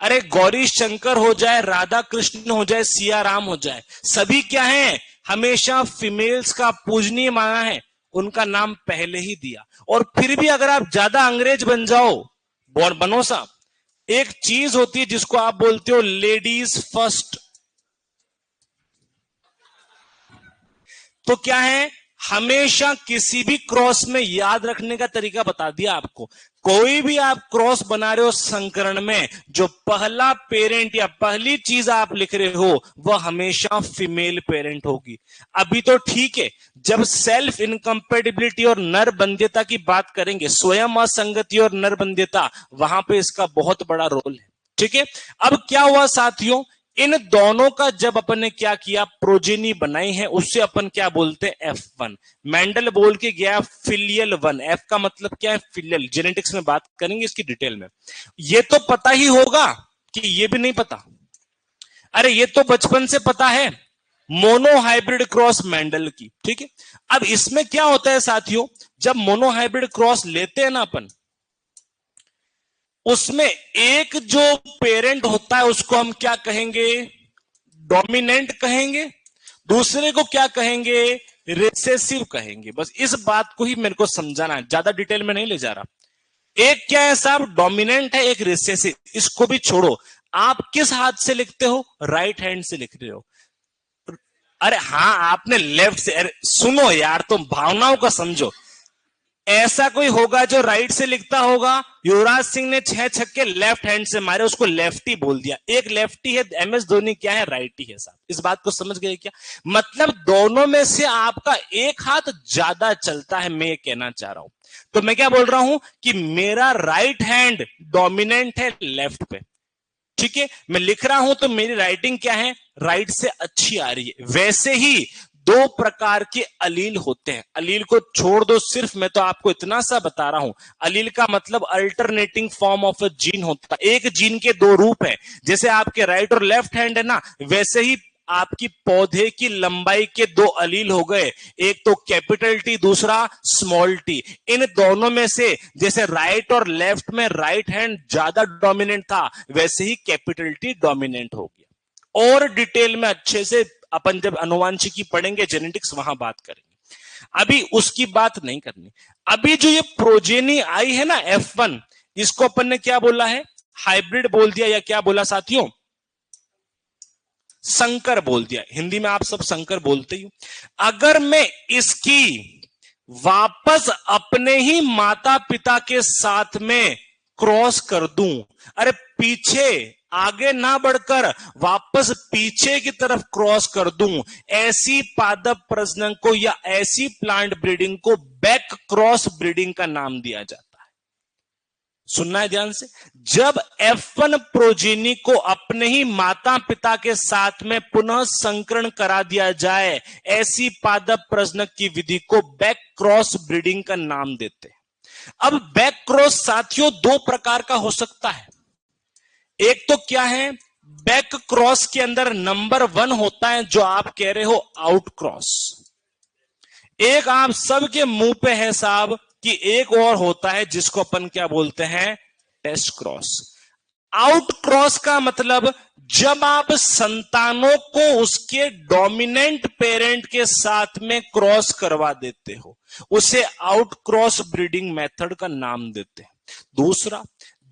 अरे गौरी शंकर हो जाए, राधा कृष्ण हो जाए, सिया राम हो जाए, सभी क्या है? हमेशा फीमेल्स का पूजनीय माना है, उनका नाम पहले ही दिया। और फिर भी अगर आप ज्यादा अंग्रेज बन जाओ, बनो साहब, एक चीज होती है जिसको आप बोलते हो लेडीज फर्स्ट। तो क्या है? हमेशा किसी भी क्रॉस में याद रखने का तरीका बता दिया आपको। कोई भी आप क्रॉस बना रहे हो संकरण में, जो पहला पेरेंट या पहली चीज आप लिख रहे हो वह हमेशा फीमेल पेरेंट होगी। अभी तो ठीक है, जब सेल्फ इनकम्पेटिबिलिटी और नरबंध्यता की बात करेंगे, स्वयं असंगति और नरबंध्यता, वहां पे इसका बहुत बड़ा रोल है। ठीक है, अब क्या हुआ साथियों, इन दोनों का जब अपन ने क्या किया, प्रोजेनी बनाई है, उससे अपन क्या बोलते हैं, F1। मेंडल बोल के गया फिलियल 1। F का मतलब क्या है, फिलियल। जेनेटिक्स में बात करेंगे इसकी डिटेल में। ये तो पता ही होगा कि ये भी नहीं पता? अरे ये तो बचपन से पता है, मोनोहाइब्रिड क्रॉस मेंडल की। ठीक है, अब इसमें क्या होता है साथियों, जब मोनोहाइब्रिड क्रॉस लेते हैं ना अपन, उसमें एक जो पेरेंट होता है उसको हम क्या कहेंगे, डोमिनेंट कहेंगे। दूसरे को क्या कहेंगे, रिसेसिव कहेंगे। बस इस बात को ही मेरे को समझाना है, ज्यादा डिटेल में नहीं ले जा रहा। एक क्या है साहब, डोमिनेंट है, एक रिसेसिव। इसको भी छोड़ो, आप किस हाथ से लिखते हो, राइट हैंड से लिख रहे हो। अरे हाँ, आपने लेफ्ट से, अरे सुनो यार, तुम भावनाओं का समझो। ऐसा कोई होगा जो राइट से लिखता होगा, युवराज सिंह ने 6 छक्के लेफ्ट हैंड से मारे, उसको लेफ्टी बोल दिया। एक लेफ्टी है, MS धोनी क्या है, राइटी है साहब। इस बात को समझ गए क्या? मतलब दोनों में से आपका एक हाथ ज्यादा चलता है, मैं ये कहना चाह रहा हूं। तो मैं क्या बोल रहा हूं कि मेरा राइट हैंड डोमिनेंट है लेफ्ट पे। ठीक है, मैं लिख रहा हूं तो मेरी राइटिंग क्या है, राइट से अच्छी आ रही है। वैसे ही दो प्रकार के अलील होते हैं। अलील को छोड़ दो, सिर्फ मैं तो आपको इतना सा बता रहा हूं, अलील का मतलब alternating form of a gene होता है। एक जीन के दो रूप है, जैसे आपके राइट और लेफ्ट हैंड है ना, वैसे ही आपकी पौधे की लंबाई के दो अलील हो गए, एक तो कैपिटल टी, दूसरा स्मॉल टी। इन दोनों में से जैसे राइट और लेफ्ट में राइट हैंड ज्यादा डोमिनेंट था, वैसे ही कैपिटल टी डोमिनेंट हो गया। और डिटेल में अच्छे से अपन जब अनुवांशिकी पढ़ेंगे, जेनेटिक्स, वहां बात करेंगे, अभी उसकी बात नहीं करनी। अभी जो ये प्रोजेनी आई है ना F1, इसको अपन ने क्या बोला है, हाइब्रिड बोल दिया, या क्या बोला साथियों, संकर बोल दिया। हिंदी में आप सब संकर बोलते ही हो। अगर मैं इसकी वापस अपने ही माता पिता के साथ में क्रॉस कर दूं, अरे पीछे आगे ना बढ़कर वापस पीछे की तरफ क्रॉस कर दूं, ऐसी पादप प्रजनन को या ऐसी प्लांट ब्रीडिंग को बैक क्रॉस ब्रीडिंग का नाम दिया जाता है। सुनना है ध्यान से, जब F1 प्रोजेनी को अपने ही माता पिता के साथ में पुनः संकरण करा दिया जाए, ऐसी पादप प्रजनन की विधि को बैक क्रॉस ब्रीडिंग का नाम देते हैं। अब बैक क्रॉस साथियों दो प्रकार का हो सकता है। एक तो क्या है, बैक क्रॉस के अंदर नंबर 1 होता है जो आप कह रहे हो आउट क्रॉस। एक आप सबके मुंह पे है साहब कि एक और होता है जिसको अपन क्या बोलते हैं, टेस्ट क्रॉस। आउट क्रॉस का मतलब जब आप संतानों को उसके डोमिनेंट पेरेंट के साथ में क्रॉस करवा देते हो, उसे आउट क्रॉस ब्रीडिंग मेथड का नाम देते हैं। दूसरा,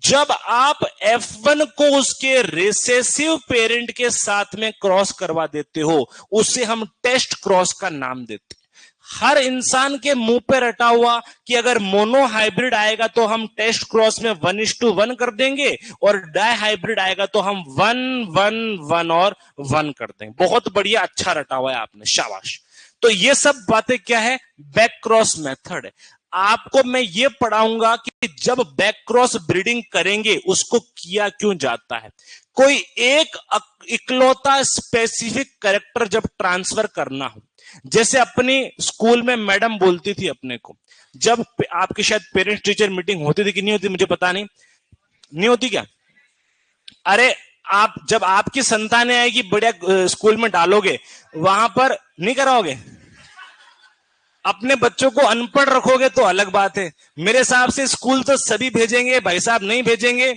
जब आप F1 को उसके रिसेसिव पेरेंट के साथ में क्रॉस करवा देते हो, उसे हम टेस्ट क्रॉस का नाम देते हैं। हर इंसान के मुंह पे रटा हुआ कि अगर मोनो हाइब्रिड आएगा तो हम टेस्ट क्रॉस में 1:1 कर देंगे, और डाई हाइब्रिड आएगा तो हम 1:1:1 और 1 कर देंगे। बहुत बढ़िया, अच्छा रटा हुआ है आपने, शाबाश। तो ये सब बातें क्या है, बैक क्रॉस मेथड है। आपको मैं ये पढ़ाऊंगा कि जब बैक क्रॉस ब्रीडिंग करेंगे उसको किया क्यों जाता है। कोई एक इकलौता स्पेसिफिक कैरेक्टर जब ट्रांसफर करना हो, जैसे अपनी स्कूल में मैडम बोलती थी अपने को, जब आपकी शायद पेरेंट्स टीचर मीटिंग होती थी कि नहीं होती, मुझे पता नहीं होती क्या। अरे आप जब आपकी संतानें आएगी, बढ़िया स्कूल में डालोगे, वहां पर नहीं कराओगे, अपने बच्चों को अनपढ़ रखोगे तो अलग बात है। मेरे हिसाब से स्कूल तो सभी भेजेंगे, भाई साहब नहीं भेजेंगे,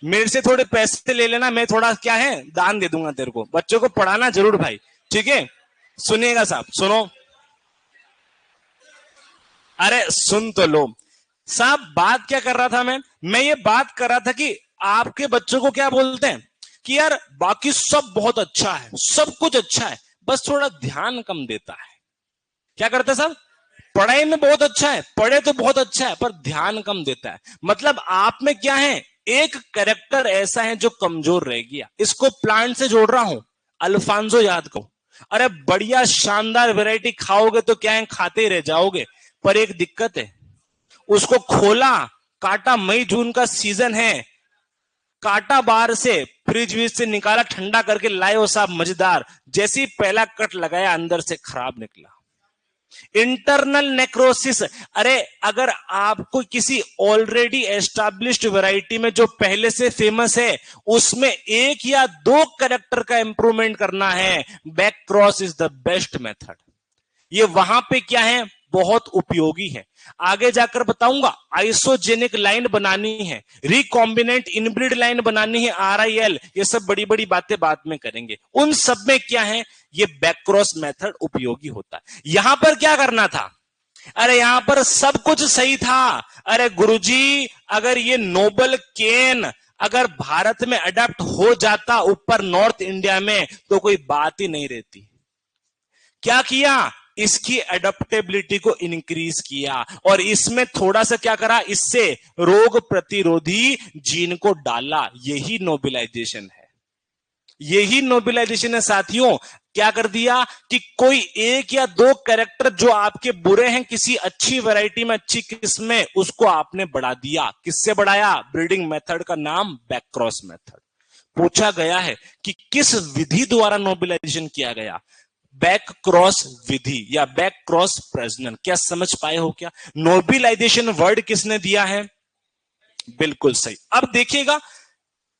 मेरे से थोड़े पैसे ले लेना, मैं थोड़ा क्या है दान दे दूंगा तेरे को। बच्चों को पढ़ाना जरूर भाई, ठीक है। सुनिएगा साहब, सुनो, अरे सुन तो लो साहब। बात क्या कर रहा था मैं ये बात कर रहा था कि आपके बच्चों को क्या बोलते हैं कि यार बाकी सब बहुत अच्छा है, सब कुछ अच्छा है, बस थोड़ा ध्यान कम देता है। क्या करते साहब, पढ़ाई में बहुत अच्छा है, पढ़े तो बहुत अच्छा है, पर ध्यान कम देता है। मतलब आप में क्या है, एक कैरेक्टर ऐसा है जो कमजोर रह गया। इसको प्लांट से जोड़ रहा हूं, अल्फांसो याद करो। अरे बढ़िया शानदार वैरायटी खाओगे तो क्या है, खाते ही रह जाओगे, पर एक दिक्कत है, उसको खोला, काटा, मई जून का सीजन है, काटा बाहर से, फ्रिज विज से निकाला, ठंडा करके लाए हो साहब, मजेदार, जैसे ही पहला कट लगाया अंदर से खराब निकला, इंटरनल नेक्रोसिस। अरे अगर आपको किसी ऑलरेडी एस्टैब्लिश्ड वैरायटी में जो पहले से फेमस है उसमें एक या दो कैरेक्टर का इंप्रूवमेंट करना है, back cross is the best method. ये वहां पे क्या है, बहुत उपयोगी है। आगे जाकर बताऊंगा, आइसोजेनिक लाइन बनानी है, रिकॉम्बिनेंट इनब्रिड लाइन बनानी है, RIL, ये सब बड़ी बड़ी बातें बाद में करेंगे। उन सब में क्या है, ये बैक क्रॉस मेथड उपयोगी होता है। यहां पर क्या करना था, अरे यहां पर सब कुछ सही था। अरे गुरुजी, अगर ये नोबल केन अगर भारत में अडेप्ट हो जाता ऊपर नॉर्थ इंडिया में तो कोई बात ही नहीं रहती। क्या किया, इसकी एडेप्टेबिलिटी को इंक्रीज किया और इसमें थोड़ा सा क्या करा, इससे रोग प्रतिरोधी जीन को डाला। यही नोबेलाइजेशन है, यही नोबेलाइजेशन है साथियों। क्या कर दिया कि कोई एक या दो कैरेक्टर जो आपके बुरे हैं किसी अच्छी वैरायटी में, अच्छी किस्म में, उसको आपने बढ़ा दिया। किससे बढ़ाया, ब्रीडिंग मेथड का नाम बैक क्रॉस मेथड। पूछा गया है कि किस विधि द्वारा नोबेलाइजेशन किया गया, बैक क्रॉस विधि या बैक क्रॉस प्रजनन। क्या समझ पाए हो क्या, नोबेलाइजेशन वर्ड किसने दिया है, बिल्कुल सही। अब देखिएगा,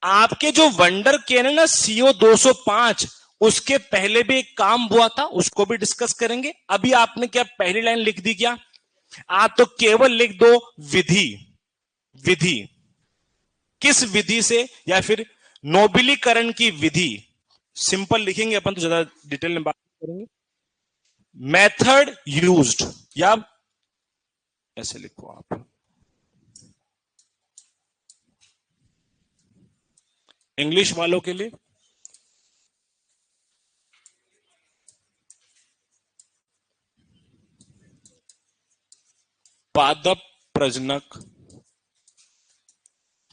आपके जो वंडर केन है ना, CO 205, उसके पहले भी एक काम हुआ था, उसको भी डिस्कस करेंगे। अभी आपने क्या पहली लाइन लिख दी क्या, आप तो केवल लिख दो विधि। विधि किस विधि से, या फिर नोबलीकरण की विधि, सिंपल लिखेंगे अपन, तो ज्यादा डिटेल में बात करेंगे। मेथड यूज्ड, या ऐसे लिखो आप, इंग्लिश वालों के लिए पादप प्रजनक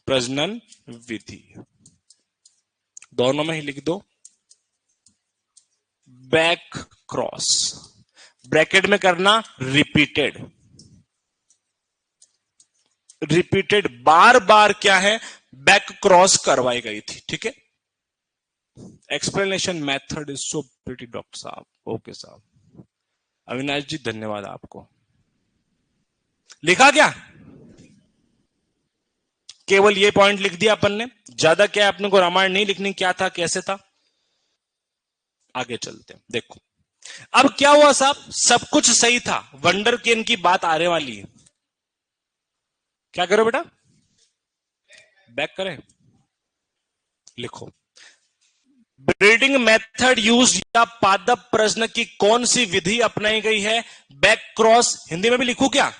प्रजनन विधि, दोनों में ही लिख दो बैक क्रॉस, ब्रैकेट में करना रिपीटेड। रिपीटेड, बार बार क्या है, बैक क्रॉस करवाई गई थी। ठीक है, explanation method is so pretty doctor साहब। ओके साहब, अविनाश जी धन्यवाद आपको। लिखा क्या, केवल ये पॉइंट लिख दिया अपन ने, ज्यादा क्या अपने को रामायण नहीं लिखनी, क्या था कैसे था। आगे चलते हैं, देखो अब क्या हुआ साहब, सब कुछ सही था, वंडर केन की बात आने वाली है। क्या करो बेटा, बैक करें, लिखो ब्रीडिंग मेथड यूज या पादप प्रजनन की कौन सी विधि अपनाई गई है, बैक क्रॉस। हिंदी में भी लिखू क्या,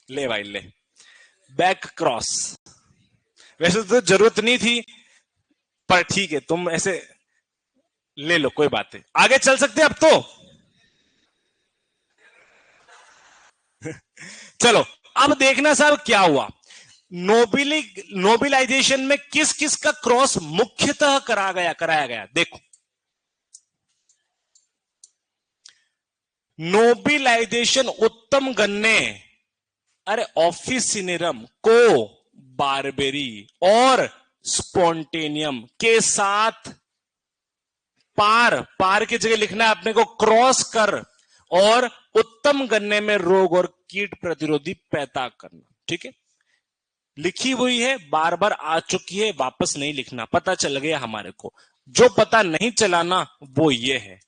ले भाई ले, बैक क्रॉस। वैसे तो जरूरत नहीं थी, पर ठीक है, तुम ऐसे ले लो, कोई बात नहीं, आगे चल सकते अब तो। चलो अब देखना साहब क्या हुआ, नोबेलाइजेशन में किस किस का क्रॉस मुख्यतः कराया गया। देखो, नोबेलाइजेशन उत्तम गन्ने, अरे ऑफिसिनेरम को बारबेरी और स्पॉन्टेनियम के साथ पार की जगह लिखना है अपने को क्रॉस कर, और उत्तम गन्ने में रोग और कीट प्रतिरोधी पैदा करना। ठीक है, लिखी हुई है, बार बार आ चुकी है, वापस नहीं लिखना, पता चल गया हमारे को। जो पता नहीं चला ना, वो ये है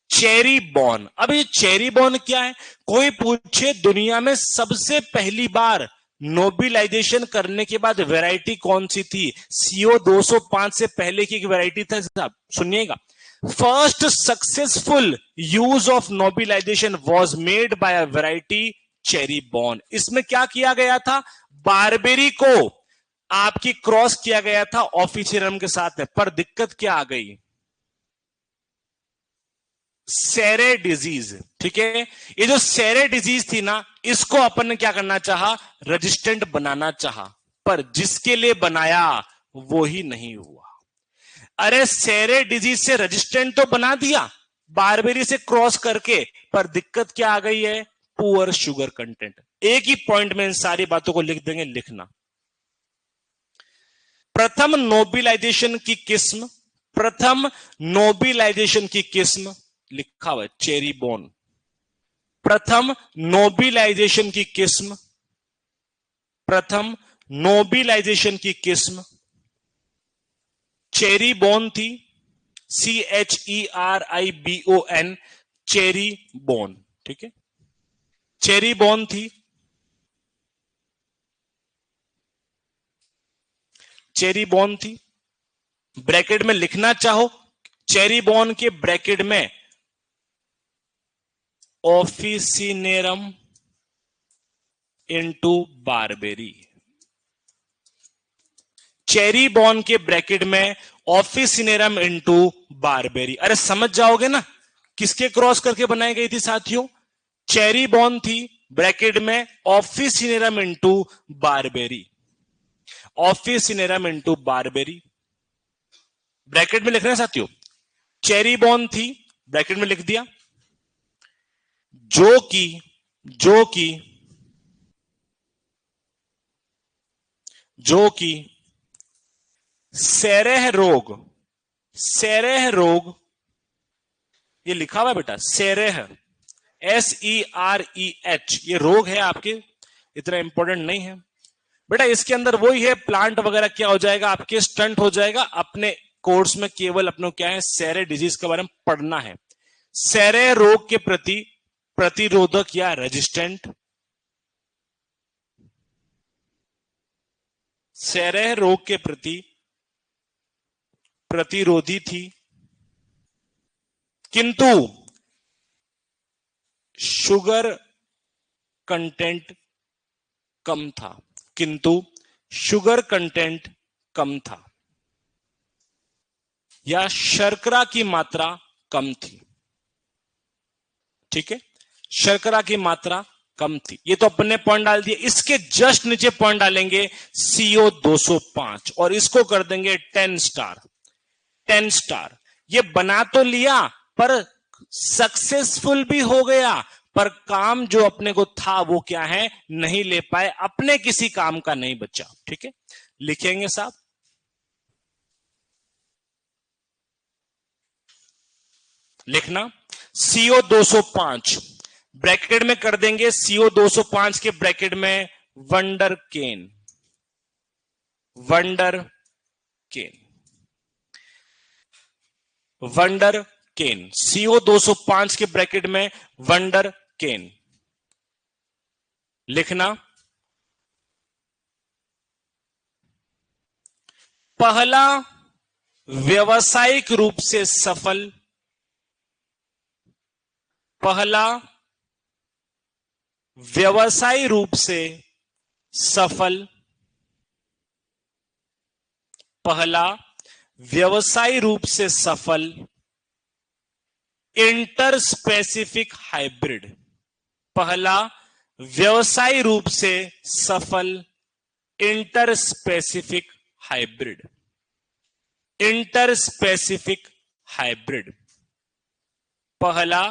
चेरी बॉर्न। अब ये चेरी बॉर्न क्या है, कोई पूछे दुनिया में सबसे पहली बार नोबेलाइजेशन करने के बाद वैरायटी कौन सी थी, CO 205 से पहले की वैरायटी था साहब, सुनिएगा। First successful use of nobilization was made by a variety Cheribon. इसमें क्या किया गया था, बारबेरी को आपकी क्रॉस किया गया था ऑफिशियरम के साथ में, पर दिक्कत क्या आ गई, सेरे डिजीज। ठीक है, ये जो सेरे डिजीज थी ना, इसको अपन ने क्या करना चाहा, रेजिस्टेंट बनाना चाहा, पर जिसके लिए बनाया वो ही नहीं हुआ। अरे सेरे डिजीज से रेजिस्टेंट तो बना दिया बारबेरी से क्रॉस करके, पर दिक्कत क्या आ गई है, पुअर शुगर कंटेंट। एक ही पॉइंट में इन सारी बातों को लिख देंगे, लिखना। प्रथम नोबिलाइजेशन की किस्म, प्रथम नोबिलाइजेशन की किस्म लिखा हुआ है चेरी बोन। प्रथम नोबिलाइजेशन की किस्म, प्रथम नोबिलाइजेशन की किस्म चेरी बोन थी, CHERIBON, चेरी बोन। ठीक है, चेरी बोन थी, चेरी बोन थी। ब्रैकेट में लिखना चाहो, चेरी बोन के ब्रैकेट में officinarum into barberi, Cheribon के ब्रैकेट में ऑफिसिनेरम इनटू बारबेरी। अरे समझ जाओगे ना किसके क्रॉस करके बनाई गई थी साथियों, चेरी बोन थी, ब्रैकेट में officinarum into barberi, officinarum into barberi. Bracket में लिखना है साथियों, चेरी बोन थी, ब्रैकेट में लिख दिया, जो कि सेरेह रोग, सेरेह रोग, ये लिखा हुआ है बेटा, सेरेह, SEREH, ये रोग है आपके, इतना इंपॉर्टेंट नहीं है बेटा। इसके अंदर वही है, प्लांट वगैरह क्या हो जाएगा आपके, स्टंट हो जाएगा। अपने कोर्स में केवल अपने क्या है, सेरे डिजीज के बारे में पढ़ना है। सेरे रोग के प्रति प्रतिरोधक या रेजिस्टेंट, सेरे रोग के प्रति प्रतिरोधी थी, किंतु शुगर कंटेंट कम था, किंतु शुगर कंटेंट कम था, या शर्करा की मात्रा कम थी। ठीक है, शर्करा की मात्रा कम थी। ये तो अपने पॉइंट डाल दिए। इसके जस्ट नीचे पॉइंट डालेंगे CO 205 और इसको कर देंगे 10 स्टार, 10 स्टार। ये बना तो लिया पर सक्सेसफुल भी हो गया, पर काम जो अपने को था वो क्या है, नहीं ले पाए, अपने किसी काम का नहीं बचा। ठीक है, लिखेंगे साहब, लिखना CO 205, ब्रैकेट में कर देंगे CO 205 के ब्रैकेट में वंडर केन, वंडर केन, वंडर केन, CO 205 के ब्रैकेट में वंडर केन लिखना। पहला व्यावसायिक रूप से सफल, पहला व्यवसायी रूप से सफल, पहला व्यवसायी रूप से सफल इंटर स्पेसिफिक हाइब्रिड, पहला व्यवसायी रूप से सफल inter specific hybrid, inter specific hybrid, पहला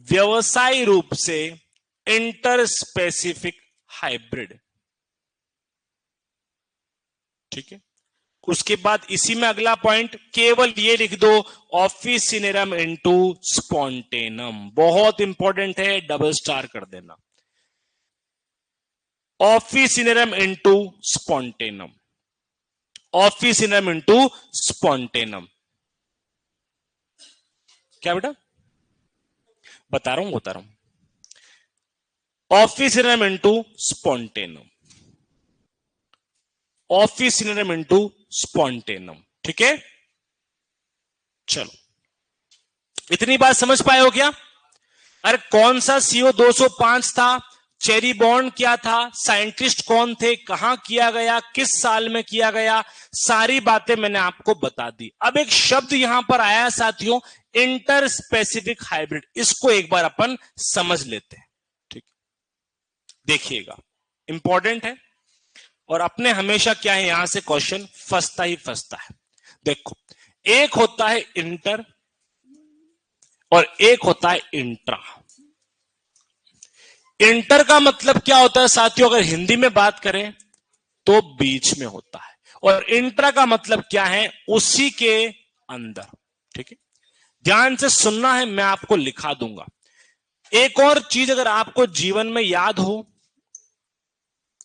व्यवसायी रूप से इंटर स्पेसिफिक हाइब्रिड। ठीक है, उसके बाद इसी में अगला पॉइंट केवल ये लिख दो, ऑफिसिनेरम इनटू स्पॉन्टेनम, बहुत इंपॉर्टेंट है, डबल स्टार कर देना, ऑफिसिनेरम इनटू स्पॉन्टेनम, ऑफिसिनेरम इनटू स्पॉन्टेनम। क्या बेटा बता रहा हूं, ऑफिसिनेरम इनटू स्पॉन्टेनम, ऑफिसिनेरम इनटू स्पॉन्टेनम। ठीक है, चलो इतनी बात समझ पाए हो क्या? अरे कौन सा CO 205 था, चेरी बॉन्ड क्या था, साइंटिस्ट कौन थे, कहां किया गया, किस साल में किया गया, सारी बातें मैंने आपको बता दी। अब एक शब्द यहां पर आया साथियों, इंटर स्पेसिफिक हाइब्रिड, इसको एक बार अपन समझ लेते हैं। ठीक, देखिएगा इंपॉर्टेंट है और अपने हमेशा क्या है, यहां से क्वेश्चन फंसता ही फंसता है। देखो, एक होता है इंटर और एक होता है इंट्रा। इंटर का मतलब क्या होता है साथियों, अगर हिंदी में बात करें तो बीच में होता है, और इंट्रा का मतलब क्या है, उसी के अंदर। ठीक है, ध्यान से सुनना है, मैं आपको लिखा दूंगा। एक और चीज अगर आपको जीवन में याद हो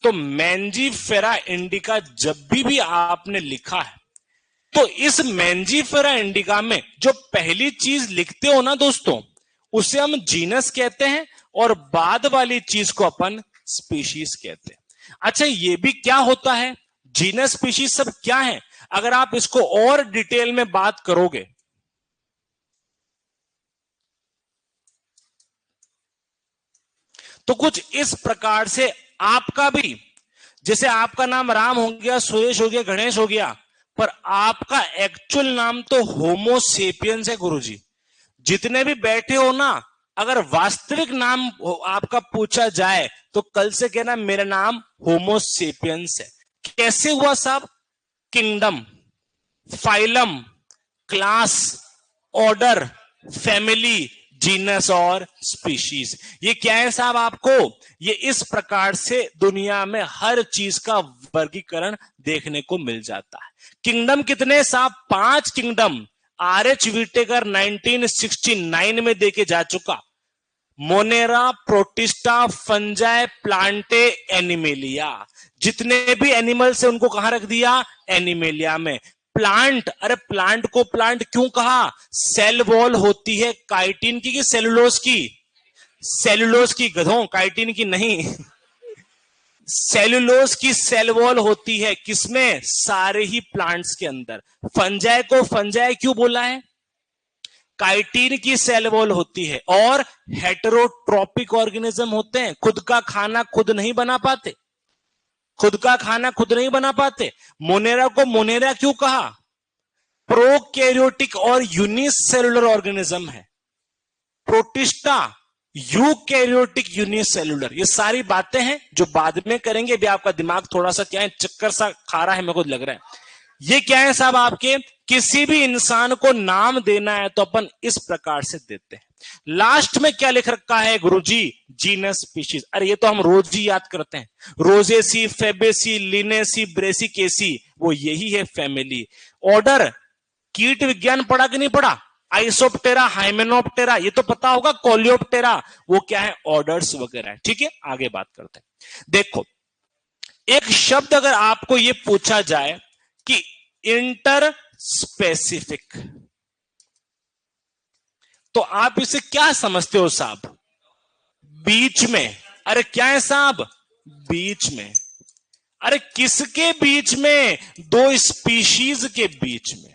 तो मैंजीफेरा इंडिका जब भी आपने लिखा है तो इस मैंजीफेरा इंडिका में जो पहली चीज लिखते हो ना दोस्तों, उसे हम जीनस कहते हैं और बाद वाली चीज को अपन स्पीशीज कहते हैं। अच्छा, ये भी क्या होता है, जीनस स्पीशीज सब क्या है, अगर आप इसको और डिटेल में बात करोगे तो कुछ इस प्रकार से आपका भी, जैसे आपका नाम राम हो गया, सुरेश हो गया, गणेश हो गया, पर आपका एक्चुअल नाम तो होमोसेपियंस है गुरुजी। जितने भी बैठे हो ना, अगर वास्तविक नाम आपका पूछा जाए तो कल से कहना मेरा नाम होमोसेपियंस है। कैसे हुआ साहब, kingdom, phylum, class, order, family, genus और स्पीशीज, ये क्या है साहब आपको, ये इस प्रकार से दुनिया में हर चीज का वर्गीकरण देखने को मिल जाता है। किंगडम कितने साहब, 5 किंगडम आर.एच. विटेकर 1969 में देके जा चुका। Monera, protista, fungi, Plantae, animalia, जितने भी एनिमल्स है उनको कहां रख दिया, एनिमेलिया में। प्लांट, अरे प्लांट को प्लांट क्यों कहा, सेल वॉल होती है काइटिन की कि सेलुलोज की, सेलुलोज की गधों, काइटिन की नहीं सेलुलोज की सेल वॉल होती है किसमें, सारे ही प्लांट्स के अंदर। फंजाई को फंजाई क्यों बोला है, काइटिन की सेल वॉल होती है। और हेटेरोट्रोपिक ऑर्गेनिज्म होते हैं, खुद का खाना खुद नहीं बना पाते, खुद का खाना खुद नहीं बना पाते। मोनेरा को मोनेरा क्यों कहा, प्रोकैरियोटिक और यूनिसेलुलर ऑर्गेनिज्म है। Protista eukaryotic unicellular. ये सारी बातें हैं जो बाद में करेंगे, अभी आपका दिमाग थोड़ा सा क्या है, चक्कर सा खा रहा है, मेरे को लग रहा है। ये क्या है साहब, आपके किसी भी इंसान को नाम देना है तो अपन इस प्रकार से देते हैं। लास्ट में क्या लिख रखा है गुरुजी, जीनस स्पीशीज। अरे ये तो हम रोज ही याद करते हैं, रोजेसी, फेबेसी, लिनेसी, ब्रेसिकेसी, वो यही है फैमिली। ऑर्डर, कीट विज्ञान पढ़ा कि नहीं पढ़ा, आइसोप्टेरा, हाइमेनोप्टेरा, ये तो पता होगा, कोलियोप्टेरा, वो क्या है, ऑर्डर्स वगैरह है। ठीक है, आगे बात करते हैं। देखो, एक शब्द अगर आपको ये पूछा जाए कि इंटर स्पेसिफिक, तो आप इसे क्या समझते हो साहब, बीच में। अरे क्या है साहब, बीच में। अरे किसके बीच में, 2 स्पीशीज के बीच में।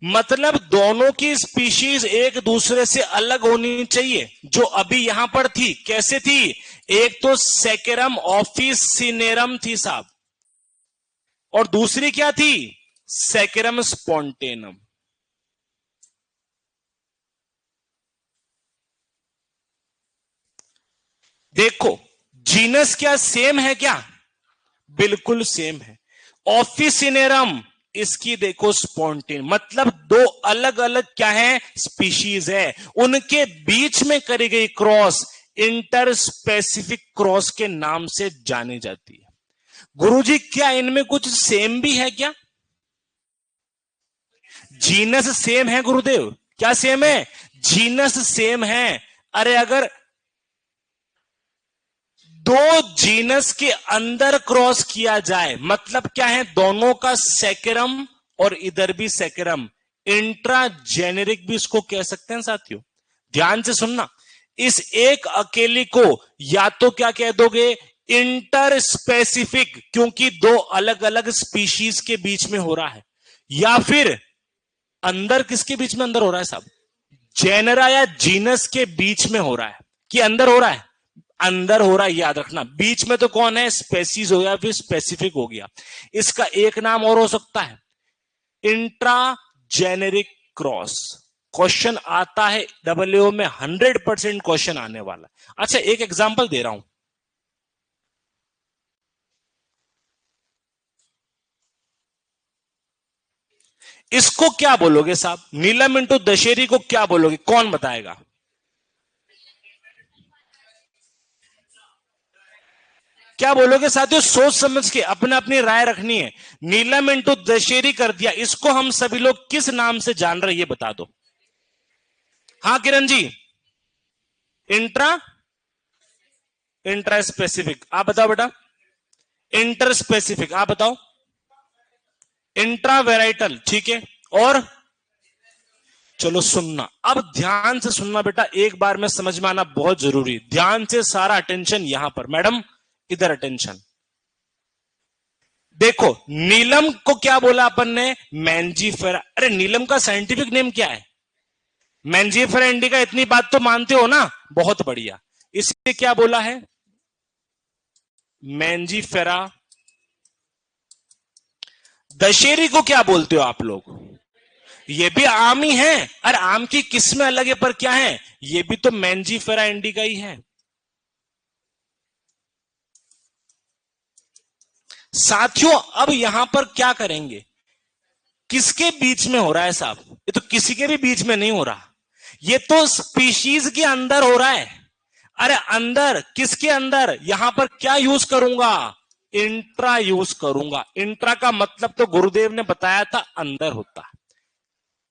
मतलब दोनों की स्पीशीज एक दूसरे से अलग होनी चाहिए। जो अभी यहां पर थी, कैसे थी, एक तो सेकेरम ऑफिसिनेरम थी साहब, और दूसरी क्या थी, सेकेरम स्पॉन्टेनम। देखो, जीनस क्या सेम है क्या, बिल्कुल सेम है। ऑफिसिनेरम, इसकी देखो स्पॉन्टेन, मतलब 2 अलग अलग क्या है, स्पीशीज है, उनके बीच में करी गई क्रॉस इंटर स्पेसिफिक क्रॉस के नाम से जानी जाती है। गुरुजी क्या इनमें कुछ सेम भी है क्या, जीनस सेम है गुरुदेव, क्या सेम है, जीनस सेम है। अरे अगर 2 जीनस के अंदर क्रॉस किया जाए, मतलब क्या है, दोनों का सेकेरम और इधर भी सेकेरम, इंट्रा जेनेरिक भी इसको कह सकते हैं साथियों। ध्यान से सुनना, इस एक अकेली को या तो क्या कह दोगे, इंटर स्पेसिफिक, क्योंकि 2 अलग अलग स्पीशीज के बीच में हो रहा है, या फिर अंदर किसके बीच में अंदर हो रहा है साहब, जेनरा या जीनस के बीच में हो रहा है कि अंदर हो रहा है, अंदर हो रहा है, याद रखना। बीच में तो कौन है, स्पेसीज हो गया, फिर स्पेसिफिक हो गया। इसका एक नाम और हो सकता है इंट्राजेनेरिक क्रॉस। क्वेश्चन आता है डब्ल्यूओ में, 100% क्वेश्चन आने वाला। अच्छा, एक एग्जांपल दे रहा हूं। इसको क्या बोलोगे साहब, नीलम इंटू दशहरी को क्या बोलोगे, कौन बताएगा? क्या बोलोगे साथियों, सोच समझ के अपने अपनी राय रखनी है। नीलम इंटू दशहरी कर दिया, इसको हम सभी लोग किस नाम से जान रहे हैं, ये बता दो। हाँ Kiran ji, intra intra specific, आप बताओ बेटा। इंटर स्पेसिफिक, आप बताओ। इंट्रा वेराइटल, ठीक है। और चलो सुनना, अब ध्यान से सुनना बेटा, एक बार में समझ में आना बहुत जरूरी। ध्यान से सारा अटेंशन यहां पर, मैडम इधर अटेंशन। देखो, नीलम को क्या बोला अपन ने, मैंजीफेरा। अरे नीलम का साइंटिफिक नेम क्या है, मैंजीफेरा इंडिका। इतनी बात तो मानते हो ना, बहुत बढ़िया। इसे क्या बोला है, मैंजीफेरा। दशहरी को क्या बोलते हो आप लोग, ये भी आम ही है। अरे आम की किस्में अलग है, पर क्या है, ये भी तो मैंजीफेरा इंडिका ही है। साथियों अब यहां पर क्या करेंगे, किसके बीच में हो रहा है साहब, ये तो किसी के भी बीच में नहीं हो रहा, ये तो स्पीशीज के अंदर हो रहा है। अरे अंदर, किसके अंदर, यहां पर क्या यूज करूंगा, इंट्रा यूज करूंगा। इंट्रा का मतलब तो गुरुदेव ने बताया था, अंदर होता है।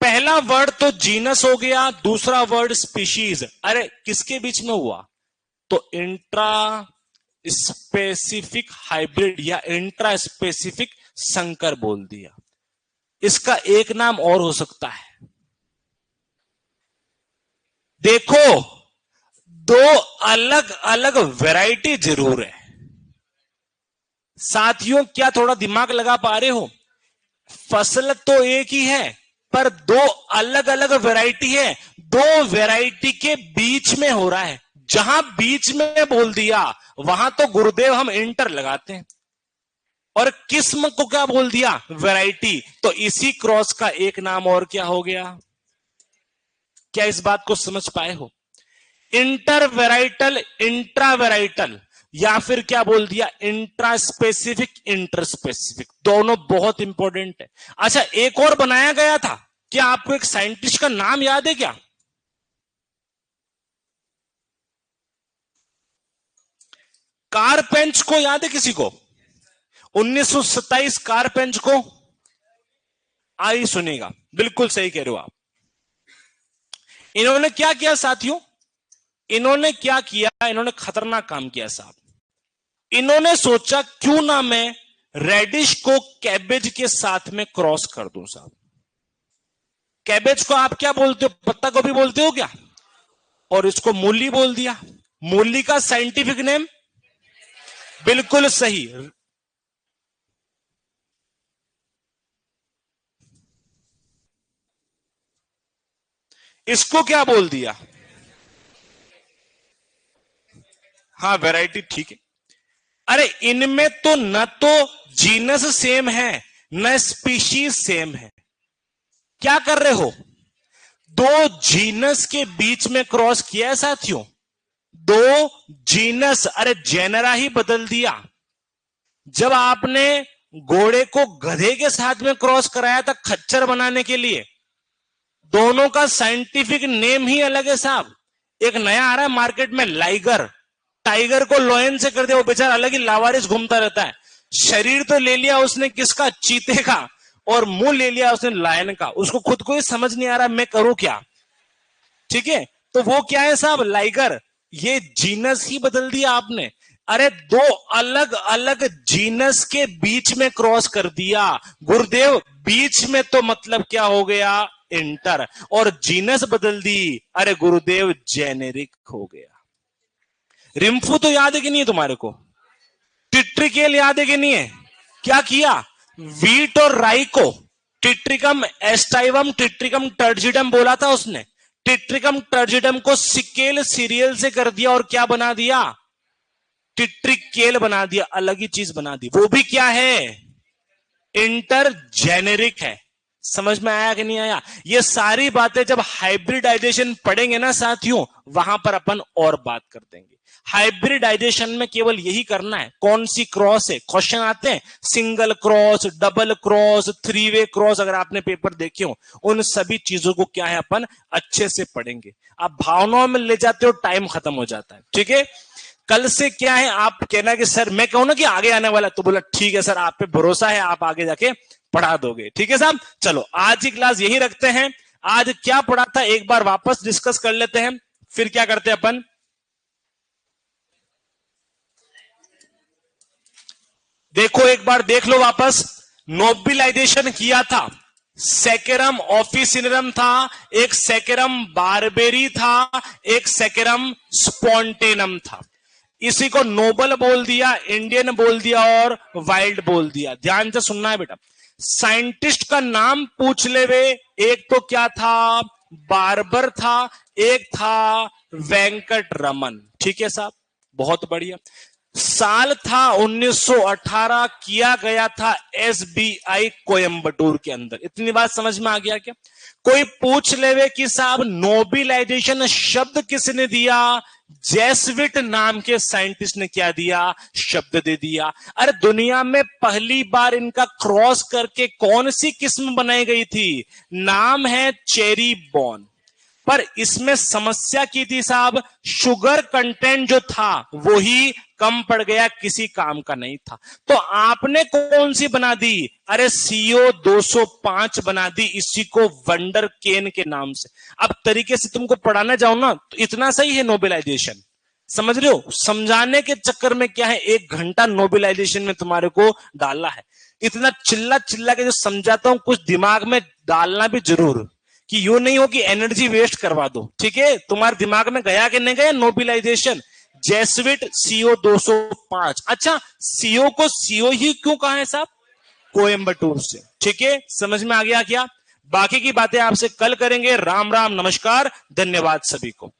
पहला वर्ड तो जीनस हो गया, दूसरा वर्ड स्पीशीज। अरे किसके बीच में हुआ, तो इंट्रा स्पेसिफिक हाइब्रिड या इंट्रा स्पेसिफिक संकर बोल दिया। इसका एक नाम और हो सकता है, देखो दो अलग अलग वैरायटी जरूर है साथियों, क्या थोड़ा दिमाग लगा पा रहे हो? फसल तो एक ही है, पर दो अलग अलग वैरायटी है। दो वैरायटी के बीच में हो रहा है, जहां बीच में बोल दिया वहां तो गुरुदेव हम इंटर लगाते हैं, और किस्म को क्या बोल दिया, वैरायटी। तो इसी क्रॉस का एक नाम और क्या हो गया, क्या इस बात को समझ पाए हो? इंटर वेराइटल, इंट्रा वेराइटल, या फिर क्या बोल दिया, इंट्रा स्पेसिफिक, इंटर स्पेसिफिक। दोनों बहुत इंपॉर्टेंट है। अच्छा, एक और बनाया गया था, क्या आपको एक साइंटिस्ट का नाम याद है क्या? कारपेंच को याद है किसी को? 1927 कारपेंच को, आई सुनेगा, बिल्कुल सही कह रहे हो आप। इन्होंने क्या किया साथियों, इन्होंने क्या किया, इन्होंने खतरनाक काम किया साहब। इन्होंने सोचा क्यों ना मैं रेडिश को कैबेज के साथ में क्रॉस कर दूं साहब। कैबेज को आप क्या बोलते हो, पत्ता गोभी बोलते हो क्या? और इसको मूली बोल दिया। मूली का साइंटिफिक नेम, बिल्कुल सही। इसको क्या बोल दिया, हाँ वैरायटी, ठीक है। अरे इनमें तो न तो जीनस सेम है, न स्पीशीज सेम है। क्या कर रहे हो, दो जीनस के बीच में क्रॉस किया है साथियों, दो जीनस। अरे जेनरा ही बदल दिया। जब आपने घोड़े को गधे के साथ में क्रॉस कराया था खच्चर बनाने के लिए, दोनों का साइंटिफिक नेम ही अलग है साहब। एक नया आ रहा है मार्केट में, लाइगर। टाइगर को लोयन से कर दिया, वो बेचारा अलग ही लावारिस घूमता रहता है। शरीर तो ले लिया उसने किसका, चीते का, और मुंह ले लिया उसने लायन का। उसको खुद को ही समझ नहीं आ रहा मैं करूं क्या, ठीक है। तो वो क्या है साहब, लाइगर। ये जीनस ही बदल दिया आपने। अरे दो अलग अलग जीनस के बीच में क्रॉस कर दिया गुरुदेव। बीच में तो मतलब क्या हो गया, इंटर, और जीनस बदल दी, अरे गुरुदेव जेनेरिक हो गया। रिम्फू तो याद है कि नहीं है तुम्हारे को? टिट्रिकेल याद है कि नहीं है? क्या किया, वीट और राई को टिट्रिकम एस्टाइवम टिट्रिकम टर्जिडम बोला था उसने। टिट्रिकम टर्जिडम को सिकेल सीरियल से कर दिया और क्या बना दिया, टिट्रिकेल बना दिया, अलग ही चीज बना दी, वो भी क्या है, इंटरजेनेरिक है। समझ में आया कि नहीं आया? ये सारी बातें जब हाइब्रिडाइजेशन पढ़ेंगे ना साथियों, वहां पर अपन और बात कर देंगे। हाइब्रिडाइजेशन में केवल यही करना है, कौन सी क्रॉस है, क्वेश्चन आते हैं single cross, double cross, three way cross, अगर आपने पेपर देखे हो, उन सभी चीजों को क्या है अपन अच्छे से पढ़ेंगे। आप भावनाओं में ले जाते हो, टाइम खत्म हो जाता है। ठीक है, कल से क्या है, आप कहना कि सर मैं कहूं ना कि आगे आने वाला, तो बोला ठीक है सर, आप पे भरोसा है, आप आगे जाके पढ़ा दोगे। ठीक है साहब, चलो आज की क्लास यही रखते हैं। आज क्या पढ़ा था एक बार वापस डिस्कस कर लेते हैं, फिर क्या करते हैं अपन, देखो एक बार देख लो वापस। नोबिलाइजेशन किया था, सेकेरम ऑफिसिनरम था, एक सेकेरम बारबेरी था, एक सेकेरम स्पॉन्टेनम था। इसी को नोबल बोल दिया, इंडियन बोल दिया और वाइल्ड बोल दिया। ध्यान से सुनना है बेटा, साइंटिस्ट का नाम पूछ ले वे, एक तो क्या था, बार्बर था, एक था वेंकट रमन। ठीक है साहब, बहुत बढ़िया। साल था 1918, किया गया था एसबीआई कोयंबटूर के अंदर। इतनी बात समझ में आ गया क्या? कोई पूछ लेवे कि साहब नोबिलाइजेशन शब्द किसने दिया, जेसविट नाम के साइंटिस्ट ने क्या दिया, शब्द दे दिया। अरे दुनिया में पहली बार इनका क्रॉस करके कौन सी किस्म बनाई गई थी, नाम है चेरी बॉर्न। पर इसमें समस्या की थी साहब, शुगर कंटेंट जो था वो ही कम पड़ गया, किसी काम का नहीं था। तो आपने कौन सी बना दी, अरे CO 205 बना दी, इसी को वंडर केन के नाम से। अब तरीके से तुमको पढ़ाना जाऊं ना तो इतना सही है नोबेलाइजेशन, समझ रहे हो? समझाने के चक्कर में क्या है, 1 घंटा नोबेलाइजेशन में तुम्हारे को डाला है। इतना चिल्ला चिल्ला के जो समझाता हूं, कुछ दिमाग में डालना भी जरूर, कि यूं नहीं हो कि एनर्जी वेस्ट करवा दो। ठीक है, तुम्हारे दिमाग में गया कि नहीं गया नोबेलाइजेशन, जेसविट CO 205। अच्छा, CO को CO ही क्यों कहा है साहब, कोयंबटूर से। ठीक है, समझ में आ गया क्या? बाकी की बातें आपसे कल करेंगे। राम राम, नमस्कार, धन्यवाद सभी को।